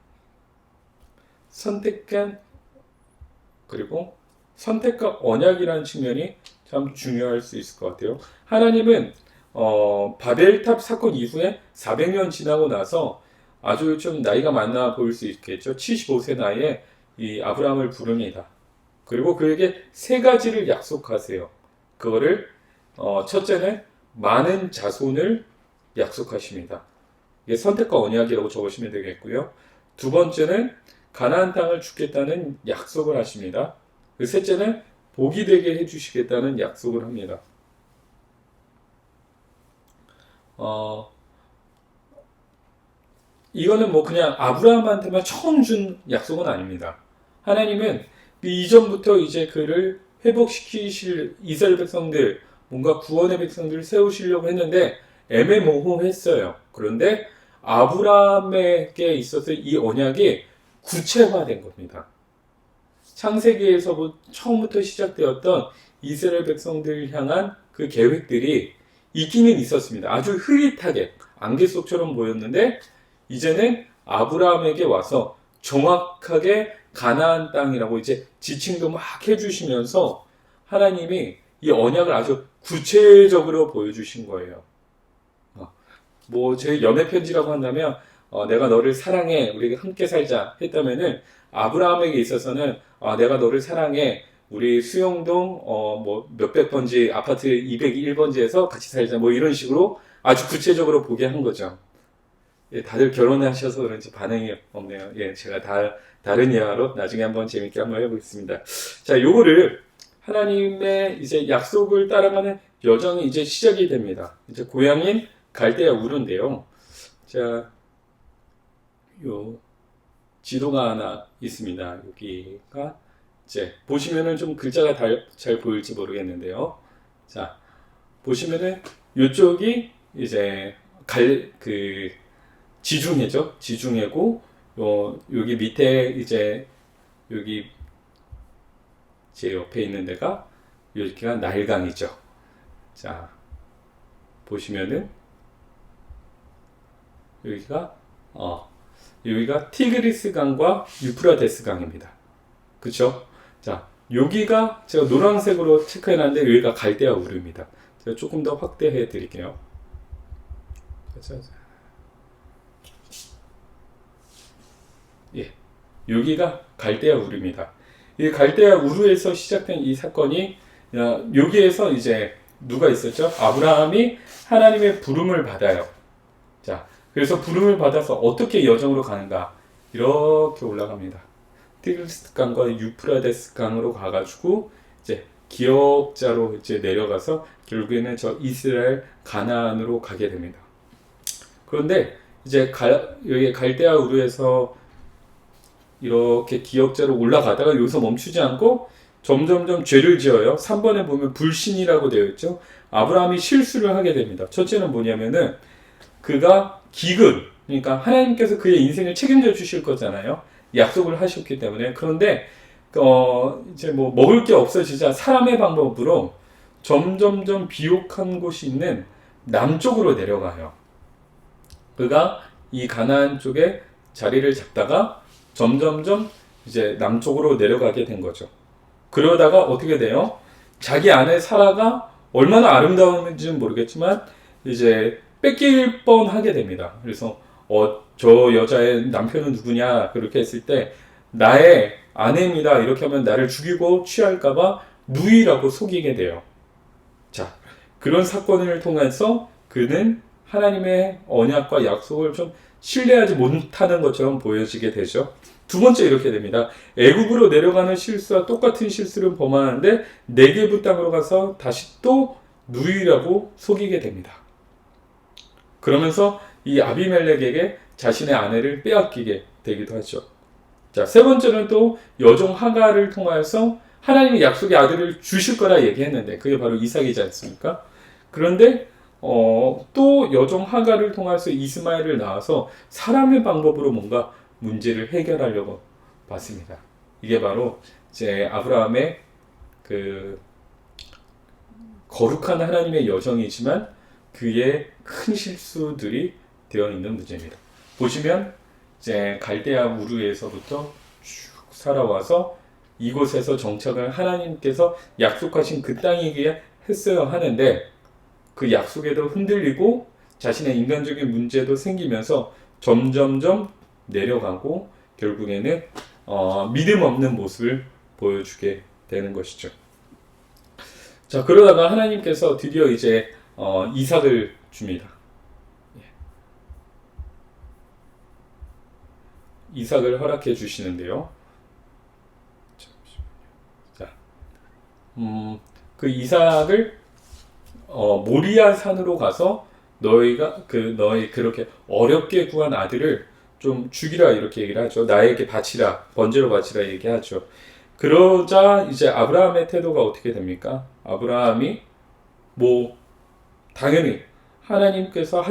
선택된 그리고 선택과 언약이라는 측면이 참 중요할 수 있을 것 같아요. 하나님은 바벨탑 사건 이후에 400년 지나고 나서 아주 좀 나이가 많아 보일 수 있겠죠. 75세 나이에 이 아브라함을 부릅니다. 그리고 그에게 세 가지를 약속하세요. 그거를 첫째는 많은 자손을 약속하십니다. 이게 선택과 언약이라고 적으시면 되겠고요. 두 번째는 가나안 땅을 주겠다는 약속을 하십니다. 그 셋째는 복이 되게 해주시겠다는 약속을 합니다. 이거는 뭐 그냥 아브라함한테만 처음 준 약속은 아닙니다. 하나님은 그 이전부터 이제 그를 회복시키실 이스라엘 백성들, 뭔가 구원의 백성들을 세우시려고 했는데 애매모호했어요. 그런데 아브라함에게 있어서 이 언약이 구체화된 겁니다. 창세기에서 처음부터 시작되었던 이스라엘 백성들을 향한 그 계획들이 있기는 있었습니다. 아주 흐릿하게 안개 속처럼 보였는데 이제는 아브라함에게 와서 정확하게 가나안 땅이라고 이제 지칭도 막 해주시면서 하나님이 이 언약을 아주 구체적으로 보여주신 거예요. 뭐 제 연애 편지라고 한다면 내가 너를 사랑해 우리 함께 살자 했다면은 아브라함에게 있어서는 내가 너를 사랑해 우리 수영동 뭐 몇백 번지 아파트 201번지에서 같이 살자 뭐 이런 식으로 아주 구체적으로 보게 한 거죠. 예, 다들 결혼하셔서 그런지 반응이 없네요. 예, 제가 다른 예화로 나중에 한번 재밌게 한번 해보겠습니다. 자, 요거를 하나님의 이제 약속을 따라가는 여정이 이제 시작이 됩니다. 이제 고향인 갈대아 우르인데요. 자, 요 지도가 하나 있습니다. 여기가 이제 보시면은 좀 글자가 잘 보일지 모르겠는데요. 자, 보시면은 이쪽이 이제 지중해죠. 지중해고 여기 밑에 이제 여기 제 옆에 있는 데가 여기가 나일강이죠. 자, 보시면은 여기가 티그리스 강과 유프라데스 강입니다. 그쵸? 자, 여기가 제가 노란색으로 체크해놨는데 여기가 갈대아 우르입니다. 제가 조금 더 확대해 드릴게요. 예, 여기가 갈대아 우르입니다. 이 갈대아 우르에서 시작된 이 사건이 여기에서 이제 누가 있었죠? 아브라함이 하나님의 부름을 받아요. 자, 그래서 부름을 받아서 어떻게 여정으로 가는가? 이렇게 올라갑니다. 티그리스 강과 유프라데스 강으로 가가지고 이제 기역자로 이제 내려가서 결국에는 저 이스라엘 가나안으로 가게 됩니다. 그런데 이제 여기 갈대아 우르에서 이렇게 기역자로 올라가다가 여기서 멈추지 않고 점점점 죄를 지어요. 3번에 보면 불신이라고 되어 있죠. 아브라함이 실수를 하게 됩니다. 첫째는 뭐냐면은 그가 그러니까 하나님께서 그의 인생을 책임져 주실 거잖아요. 약속을 하셨기 때문에. 그런데 이제 뭐 먹을 게 없어지자 사람의 방법으로 점점점 비옥한 곳이 있는 남쪽으로 내려가요. 그가 이 가나안 쪽에 자리를 잡다가 점점점 이제 남쪽으로 내려가게 된 거죠. 그러다가 어떻게 돼요? 자기 아내 사라가 얼마나 아름다웠는지는 모르겠지만 이제 뺏길 뻔하게 됩니다. 그래서 저 여자의 남편은 누구냐 그렇게 했을 때 나의 아내입니다 이렇게 하면 나를 죽이고 취할까봐 누이라고 속이게 돼요. 자, 그런 사건을 통해서 그는 하나님의 언약과 약속을 좀 신뢰하지 못하는 것처럼 보여지게 되죠. 두 번째 이렇게 됩니다. 애굽으로 내려가는 실수와 똑같은 실수를 범하는데 네게브 땅으로 가서 다시 또 누이라고 속이게 됩니다. 그러면서 이 아비멜렉에게 자신의 아내를 빼앗기게 되기도 하죠. 자, 세 번째는 또 여종 하가를 통하여서 하나님의 약속의 아들을 주실 거라 얘기했는데 그게 바로 이삭이지 않습니까? 그런데 또 여종 하갈을 통해서 이스마엘을 낳아서 사람의 방법으로 뭔가 문제를 해결하려고 봤습니다. 이게 바로 이제 아브라함의 그 거룩한 하나님의 여정이지만 그의 큰 실수들이 되어 있는 문제입니다. 보시면 이제 갈대아 우르에서부터 쭉 살아와서 이곳에서 정착을 하나님께서 약속하신 그 땅이기에 했어야 하는데 그 약속에도 흔들리고 자신의 인간적인 문제도 생기면서 점점점 내려가고 결국에는 믿음 없는 모습을 보여주게 되는 것이죠. 자, 그러다가 하나님께서 드디어 이제 이삭을 줍니다. 이삭을 허락해 주시는데요. 자, 그 이삭을 모리아 산으로 가서 너희가 너희 그렇게 어렵게 구한 아들을 좀 죽이라 이렇게 얘기를 하죠. 나에게 바치라, 번제로 바치라 얘기하죠. 그러자 이제 아브라함의 태도가 어떻게 됩니까? 아브라함이 당연히 하나님께서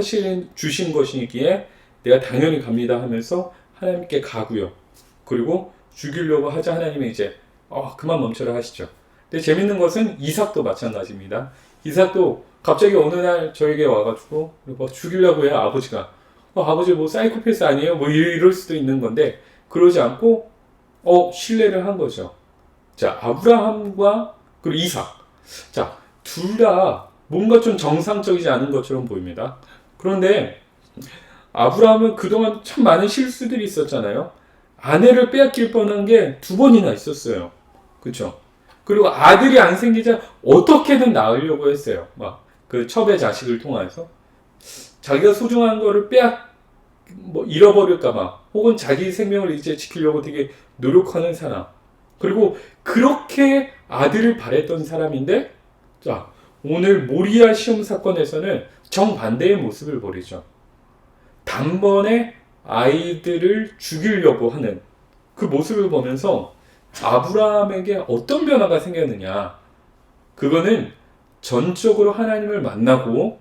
주신 것이기에 내가 당연히 갑니다 하면서 하나님께 가고요. 그리고 죽이려고 하자 하나님이 이제 그만 멈춰라 하시죠. 근데 재밌는 것은 이삭도 마찬가지입니다. 이삭도 갑자기 어느 날 저에게 와가지고 죽이려고 해요. 아버지가. 아버지 사이코패스 아니에요? 이럴 수도 있는 건데 그러지 않고 신뢰를 한 거죠. 자, 아브라함과 그리고 이삭. 자, 둘 다 뭔가 좀 정상적이지 않은 것처럼 보입니다. 그런데 아브라함은 그동안 참 많은 실수들이 있었잖아요. 아내를 빼앗길 뻔한 게 2번이나 있었어요. 그렇죠? 그리고 아들이 안 생기자 어떻게든 낳으려고 했어요. 그 첩의 자식을 통해서 자기가 소중한 거를 잃어버릴까봐 혹은 자기 생명을 이제 지키려고 되게 노력하는 사람. 그리고 그렇게 아들을 바랬던 사람인데, 자, 오늘 모리아 시험 사건에서는 정반대의 모습을 보이죠. 단번에 아이들을 죽이려고 하는 그 모습을 보면서 아브라함에게 어떤 변화가 생겼느냐. 그거는 전적으로 하나님을 만나고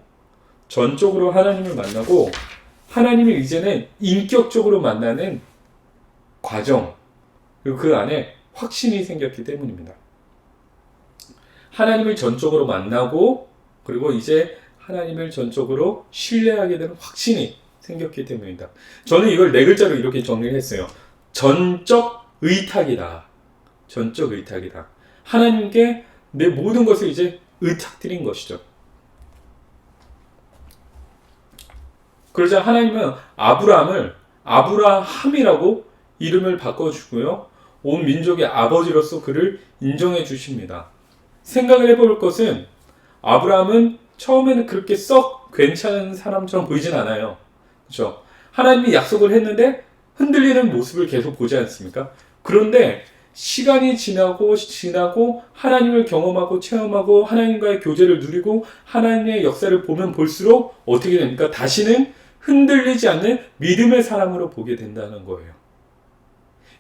하나님을 이제는 인격적으로 만나는 과정, 그리고 그 안에 확신이 생겼기 때문입니다. 하나님을 전적으로 만나고 그리고 이제 하나님을 전적으로 신뢰하게 되는 확신이 생겼기 때문입니다. 저는 이걸 4글자로 이렇게 정리를 했어요. 전적 의탁이다. 전적 의탁이다. 하나님께 내 모든 것을 이제 의탁드린 것이죠. 그러자 하나님은 아브라함이라고 이름을 바꿔주고요. 온 민족의 아버지로서 그를 인정해 주십니다. 생각을 해볼 것은 아브라함은 처음에는 그렇게 썩 괜찮은 사람처럼 보이진 않아요. 그렇죠? 하나님이 약속을 했는데 흔들리는 모습을 계속 보지 않습니까? 그런데 시간이 지나고 하나님을 경험하고 체험하고 하나님과의 교제를 누리고 하나님의 역사를 보면 볼수록 어떻게 됩니까? 다시는 흔들리지 않는 믿음의 사람으로 보게 된다는 거예요.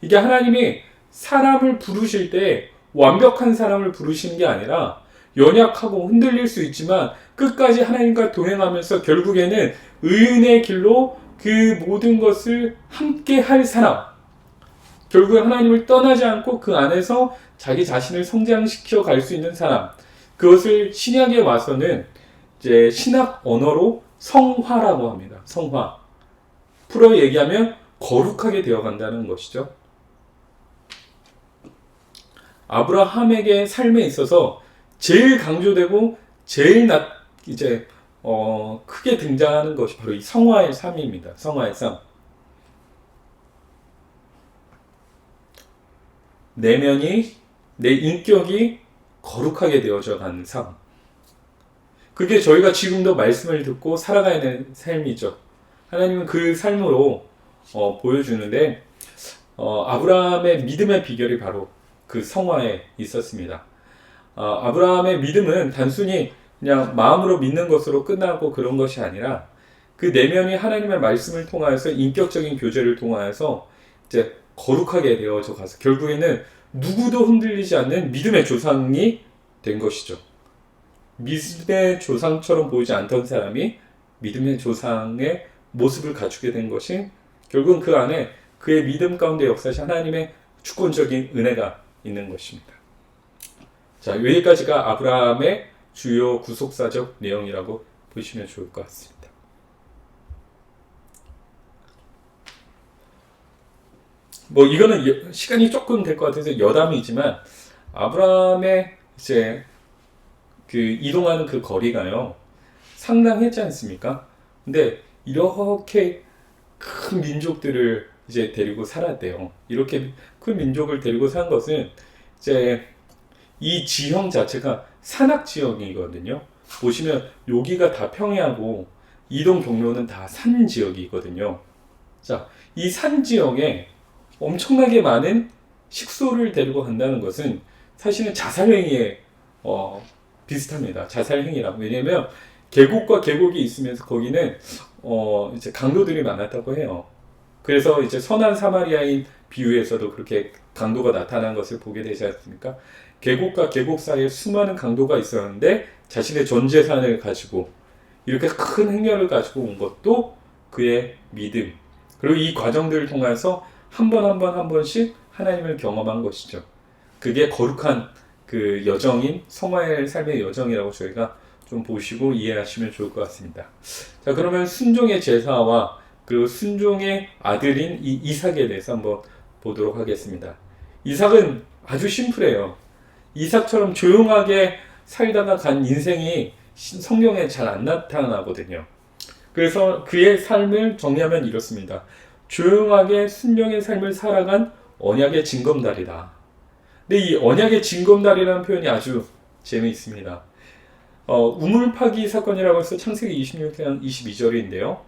이게 하나님이 사람을 부르실 때 완벽한 사람을 부르시는 게 아니라 연약하고 흔들릴 수 있지만 끝까지 하나님과 동행하면서 결국에는 의인의 길로 그 모든 것을 함께 할 사람, 결국에 하나님을 떠나지 않고 그 안에서 자기 자신을 성장시켜 갈 수 있는 사람, 그것을 신약에 와서는 이제 신학 언어로 성화라고 합니다. 성화. 풀어 얘기하면 거룩하게 되어 간다는 것이죠. 아브라함에게 삶에 있어서 제일 강조되고 제일 크게 등장하는 것이 바로 이 성화의 삶입니다. 성화의 삶. 내면이, 내 인격이 거룩하게 되어져 가는 삶. 그게 저희가 지금도 말씀을 듣고 살아가는 삶이죠. 하나님은 그 삶으로 보여주는데 아브라함의 믿음의 비결이 바로 그 성화에 있었습니다. 아브라함의 믿음은 단순히 그냥 마음으로 믿는 것으로 끝나고 그런 것이 아니라 그 내면이 하나님의 말씀을 통하여서 인격적인 교제를 통하여서 이제 거룩하게 되어져 가서 결국에는 누구도 흔들리지 않는 믿음의 조상이 된 것이죠. 믿음의 조상처럼 보이지 않던 사람이 믿음의 조상의 모습을 갖추게 된 것이 결국은 그 안에 그의 믿음 가운데 역사하신 하나님의 주권적인 은혜가 있는 것입니다. 자, 여기까지가 아브라함의 주요 구속사적 내용이라고 보시면 좋을 것 같습니다. 뭐 이거는 시간이 조금 될 것 같아서 여담이지만 아브라함의 이제 그 이동하는 그 거리가요 상당했지 않습니까? 근데 이렇게 큰 민족들을 이제 데리고 살았대요. 이렇게 큰 민족을 데리고 산 것은 이제 이 지형 자체가 산악 지역이거든요. 보시면 여기가 다 평야고 이동 경로는 다 산 지역이거든요. 자, 이 산 지역에 엄청나게 많은 식소를 데리고 간다는 것은 사실은 자살행위에 비슷합니다. 자살행위라고. 왜냐면 계곡과 계곡이 있으면서 거기는 이제 강도들이 많았다고 해요. 그래서 이제 선한 사마리아인 비유에서도 그렇게 강도가 나타난 것을 보게 되지 않습니까? 계곡과 계곡 사이에 수많은 강도가 있었는데 자신의 전 재산을 가지고 이렇게 큰 행렬을 가지고 온 것도 그의 믿음. 그리고 이 과정들을 통해서 한 번씩 하나님을 경험한 것이죠. 그게 거룩한 그 여정인 성화의 삶의 여정이라고 저희가 좀 보시고 이해하시면 좋을 것 같습니다. 자, 그러면 순종의 제사와 그리고 순종의 아들인 이 이삭에 대해서 한번 보도록 하겠습니다. 이삭은 아주 심플해요. 이삭처럼 조용하게 살다가 간 인생이 성경에 잘 안 나타나거든요. 그래서 그의 삶을 정리하면 이렇습니다. 조용하게 순종의 삶을 살아간 언약의 징검다리다. 근데 이 언약의 징검다리라는 표현이 아주 재미있습니다. 우물파기 사건이라고 해서 창세기 26장 22절인데요.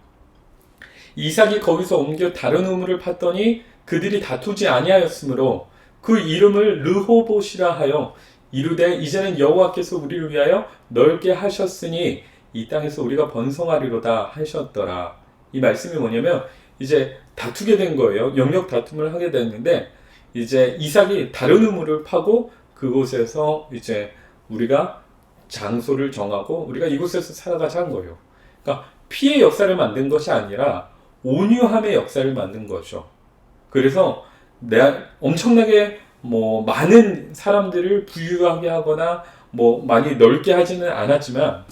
이삭이 거기서 옮겨 다른 우물을 팠더니 그들이 다투지 아니하였으므로 그 이름을 르호봇이라 하여 이르되 이제는 여호와께서 우리를 위하여 넓게 하셨으니 이 땅에서 우리가 번성하리로다 하셨더라. 이 말씀이 뭐냐면 이제 다투게 된 거예요. 영역 다툼을 하게 됐는데 이제 이삭이 다른 우물을 파고 그곳에서 이제 우리가 장소를 정하고 우리가 이곳에서 살아가자 한 거예요. 그러니까 피해 역사를 만든 것이 아니라 온유함의 역사를 만든 거죠. 그래서 엄청나게 많은 사람들을 부유하게 하거나 많이 넓게 하지는 않았지만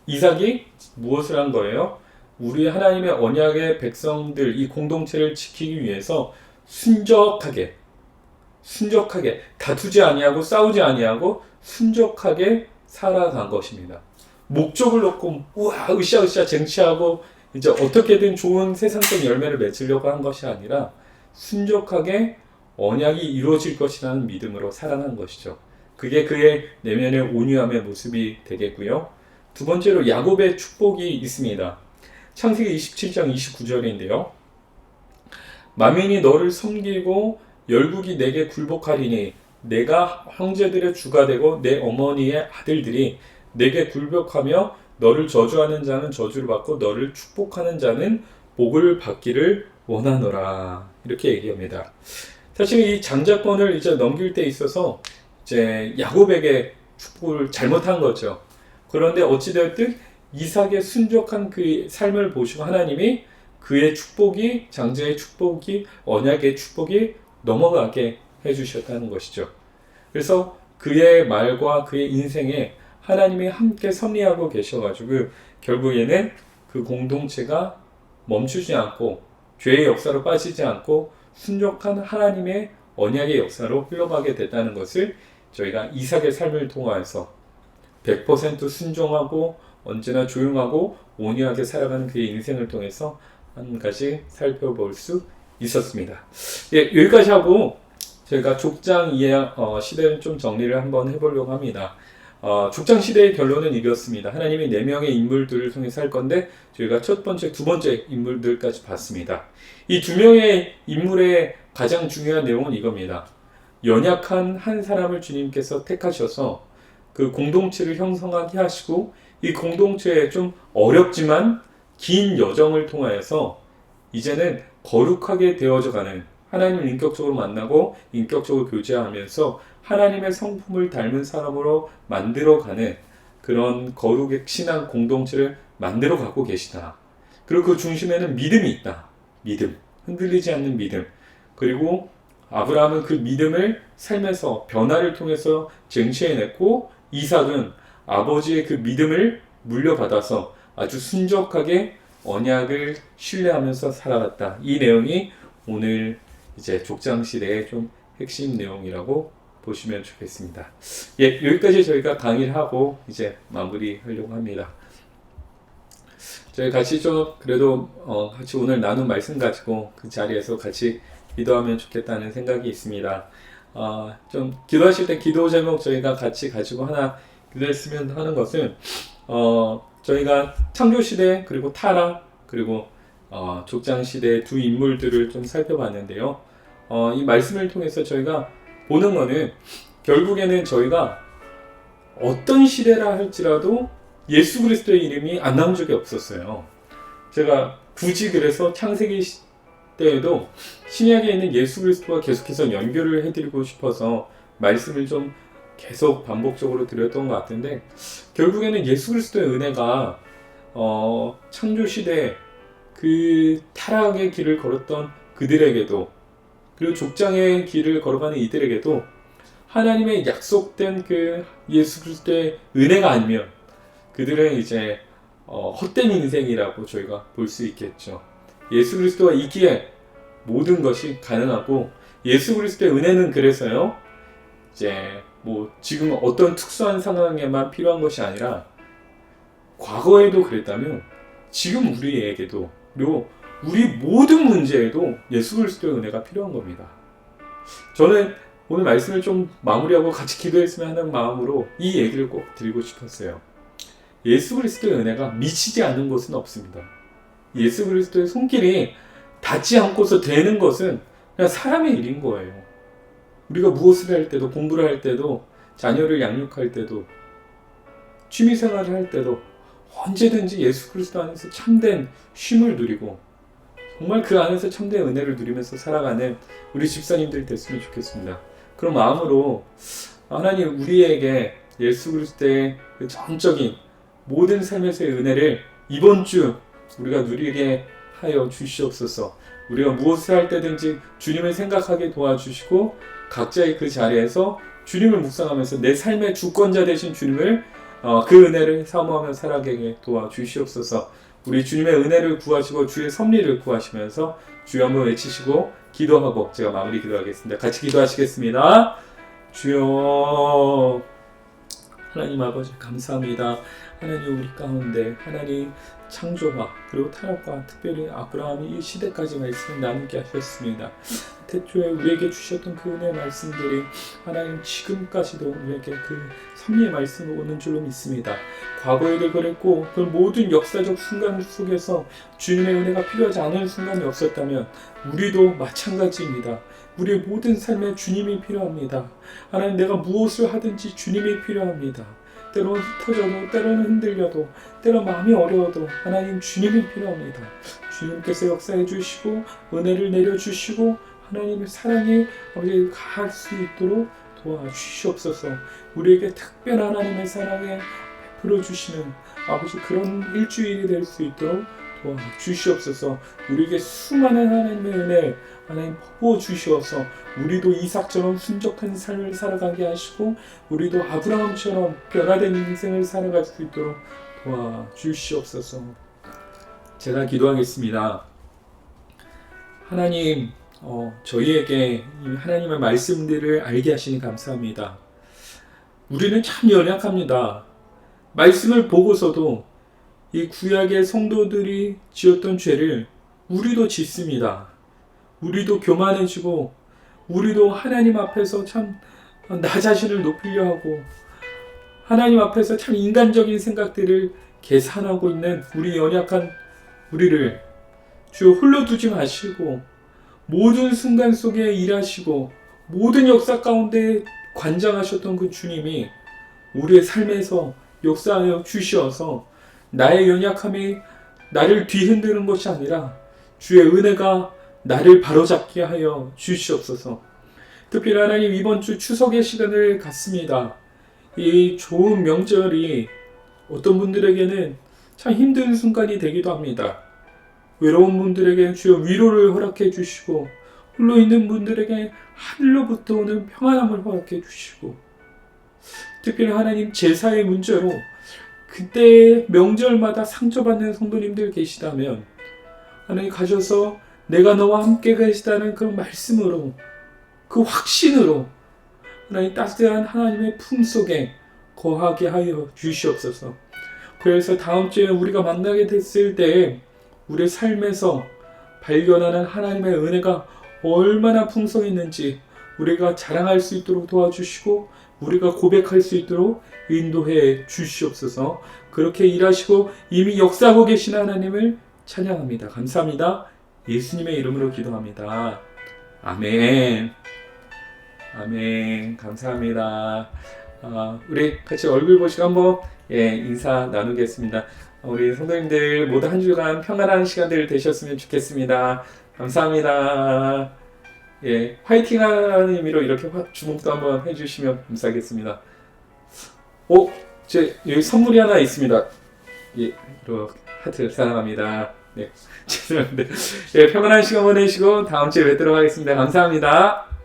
이삭이 무엇을 한 거예요? 우리 하나님의 언약의 백성들 이 공동체를 지키기 위해서 순적하게 다투지 아니하고 싸우지 아니하고 순적하게 살아간 것입니다. 목적을 놓고 으쌰으쌰 쟁취하고 이제 어떻게든 좋은 세상적 열매를 맺으려고 한 것이 아니라 순적하게 언약이 이루어질 것이라는 믿음으로 살아간 것이죠. 그게 그의 내면의 온유함의 모습이 되겠고요. 두 번째로 야곱의 축복이 있습니다. 창세기 27장 29절인데요. 만민이 너를 섬기고 열국이 내게 굴복하리니 내가 형제들의 주가 되고 내 어머니의 아들들이 내게 굴복하며 너를 저주하는 자는 저주를 받고 너를 축복하는 자는 복을 받기를 원하노라. 이렇게 얘기합니다. 사실 이 장자권을 이제 넘길 때 있어서 이제 야곱에게 축복을 잘못한 거죠. 그런데 어찌되었든 이삭의 순종한 그 삶을 보시고 하나님이 그의 축복이 장자의 축복이 언약의 축복이 넘어가게 해주셨다는 것이죠. 그래서 그의 말과 그의 인생에 하나님이 함께 섭리하고 계셔가지고 결국에는 그 공동체가 멈추지 않고 죄의 역사로 빠지지 않고 순종한 하나님의 언약의 역사로 흘러가게 됐다는 것을 저희가 이삭의 삶을 통해서 100% 순종하고 언제나 조용하고 온유하게 살아가는 그의 인생을 통해서 한 가지 살펴볼 수 있었습니다. 예, 여기까지 하고 저희가 족장 시대를 좀 정리를 한번 해보려고 합니다. 족장 시대의 결론은 이렇습니다. 하나님이 4명의 인물들을 통해서 할 건데 저희가 첫 번째, 두 번째 인물들까지 봤습니다. 이 2명의 인물의 가장 중요한 내용은 이겁니다. 연약한 한 사람을 주님께서 택하셔서 그 공동체를 형성하게 하시고 이 공동체에 좀 어렵지만 긴 여정을 통하여서 이제는 거룩하게 되어져가는 하나님을 인격적으로 만나고 인격적으로 교제하면서 하나님의 성품을 닮은 사람으로 만들어가는 그런 거룩의 신앙 공동체를 만들어 가고 계시다. 그리고 그 중심에는 믿음이 있다. 믿음. 흔들리지 않는 믿음. 그리고 아브라함은 그 믿음을 삶에서 변화를 통해서 쟁취해냈고, 이삭은 아버지의 그 믿음을 물려받아서 아주 순적하게 언약을 신뢰하면서 살아갔다. 이 내용이 오늘 이제 족장 시대의 좀 핵심 내용이라고 보시면 좋겠습니다. 예, 여기까지 저희가 강의를 하고 이제 마무리하려고 합니다. 저희 같이 좀 그래도 같이 오늘 나눈 말씀 가지고 그 자리에서 같이 기도하면 좋겠다는 생각이 있습니다. 좀 기도하실 때 기도 제목 저희가 같이 가지고 하나 기도했으면 하는 것은 저희가 창조 시대 그리고 타락 그리고 족장 시대의 두 인물들을 좀 살펴봤는데요. 이 말씀을 통해서 저희가 보는 거는 결국에는 저희가 어떤 시대라 할지라도 예수 그리스도의 이름이 안 나온 적이 없었어요. 제가 굳이 그래서 창세기 때에도 신약에 있는 예수 그리스도와 계속해서 연결을 해드리고 싶어서 말씀을 좀 계속 반복적으로 드렸던 것 같은데, 결국에는 예수 그리스도의 은혜가 창조시대 그 타락의 길을 걸었던 그들에게도, 그리고 족장의 길을 걸어가는 이들에게도 하나님의 약속된 그 예수 그리스도의 은혜가 아니면 그들은 이제 헛된 인생이라고 저희가 볼 수 있겠죠. 예수 그리스도가 있기에 모든 것이 가능하고, 예수 그리스도의 은혜는 그래서요, 이제 뭐 지금 어떤 특수한 상황에만 필요한 것이 아니라 과거에도 그랬다면 지금 우리에게도, 그리고 우리 모든 문제에도 예수 그리스도의 은혜가 필요한 겁니다. 저는 오늘 말씀을 좀 마무리하고 같이 기도했으면 하는 마음으로 이 얘기를 꼭 드리고 싶었어요. 예수 그리스도의 은혜가 미치지 않는 것은 없습니다. 예수 그리스도의 손길이 닿지 않고서 되는 것은 그냥 사람의 일인 거예요. 우리가 무엇을 할 때도, 공부를 할 때도, 자녀를 양육할 때도, 취미생활을 할 때도 언제든지 예수 그리스도 안에서 참된 쉼을 누리고 정말 그 안에서 참된 은혜를 누리면서 살아가는 우리 집사님들이 됐으면 좋겠습니다. 그런 마음으로 하나님 우리에게 예수 그리스도의 그 전적인 모든 삶에서의 은혜를 이번 주 우리가 누리게 하여 주시옵소서. 우리가 무엇을 할 때든지 주님을 생각하게 도와주시고, 각자의 그 자리에서 주님을 묵상하면서 내 삶의 주권자 되신 주님을 그 은혜를 사모하며 살아가게 도와주시옵소서. 우리 주님의 은혜를 구하시고 주의 섭리를 구하시면서 주여 한번 외치시고 기도하고 제가 마무리 기도하겠습니다. 같이 기도하시겠습니다. 주여, 하나님 아버지 감사합니다. 하나님 우리 가운데 하나님 창조와 그리고 타락과 특별히 아브라함이 이 시대까지 말씀을 나누게 하셨습니다. 태초에 우리에게 주셨던 그 은혜의 말씀들이 하나님 지금까지도 우리에게 그 섭리의 말씀이 오는 줄로 믿습니다. 과거에도 그랬고 그 모든 역사적 순간 속에서 주님의 은혜가 필요하지 않은 순간이 없었다면 우리도 마찬가지입니다. 우리의 모든 삶에 주님이 필요합니다. 하나님 내가 무엇을 하든지 주님이 필요합니다. 때로는 흩어져도 때로는 흔들려도 때로 마음이 어려워도 하나님 주님이 필요합니다. 주님께서 역사해 주시고 은혜를 내려주시고 하나님의 사랑이 아버지 가할 수 있도록 도와주시옵소서. 우리에게 특별한 하나님의 사랑에 베풀어 주시는 아버지 그런 일주일이 될 수 있도록 도와주시옵소서. 우리에게 수많은 하나님의 은혜 하나님 부어 주시어서 우리도 이삭처럼 순적한 삶을 살아가게 하시고 우리도 아브라함처럼 변화된 인생을 살아갈 수 있도록 도와주시옵소서. 제가 기도하겠습니다. 하나님 저희에게 이 하나님의 말씀들을 알게 하시니 감사합니다. 우리는 참 연약합니다. 말씀을 보고서도 이 구약의 성도들이 지었던 죄를 우리도 짓습니다. 우리도 교만해지고 우리도 하나님 앞에서 참 나 자신을 높이려 하고 하나님 앞에서 참 인간적인 생각들을 계산하고 있는 우리 연약한 우리를 주여 홀로 두지 마시고 모든 순간 속에 일하시고 모든 역사 가운데 관장하셨던 그 주님이 우리의 삶에서 역사하여 주시어서 나의 연약함이 나를 뒤흔드는 것이 아니라 주의 은혜가 나를 바로잡게 하여 주시옵소서. 특별히 하나님 이번 주 추석의 시간을 갖습니다. 이 좋은 명절이 어떤 분들에게는 참 힘든 순간이 되기도 합니다. 외로운 분들에게 주여 위로를 허락해 주시고, 홀로 있는 분들에게 하늘로부터 오는 평안함을 허락해 주시고, 특별히 하나님 제사의 문제로 그때 명절마다 상처받는 성도님들 계시다면 하나님 가셔서 내가 너와 함께 계시다는 그 말씀으로, 그 확신으로 하나님 따뜻한 하나님의 품속에 거하게 하여 주시옵소서. 그래서 다음 주에 우리가 만나게 됐을 때 우리의 삶에서 발견하는 하나님의 은혜가 얼마나 풍성했는지 우리가 자랑할 수 있도록 도와주시고, 우리가 고백할 수 있도록 인도해 주시옵소서. 그렇게 일하시고 이미 역사하고 계신 하나님을 찬양합니다. 감사합니다. 예수님의 이름으로 기도합니다. 아멘. 아멘. 감사합니다. 우리 같이 얼굴 보시고 한번 인사 나누겠습니다. 우리 성도님들 모두 한 주간 평안한 시간들 되셨으면 좋겠습니다. 감사합니다. 화이팅 하는 의미로 이렇게 주목도 한번 해주시면 감사하겠습니다. 여기 선물이 하나 있습니다. 이렇게 하트 사랑합니다. 죄송합니다. 평안한 시간 보내시고 다음 주에 뵙도록 하겠습니다. 감사합니다.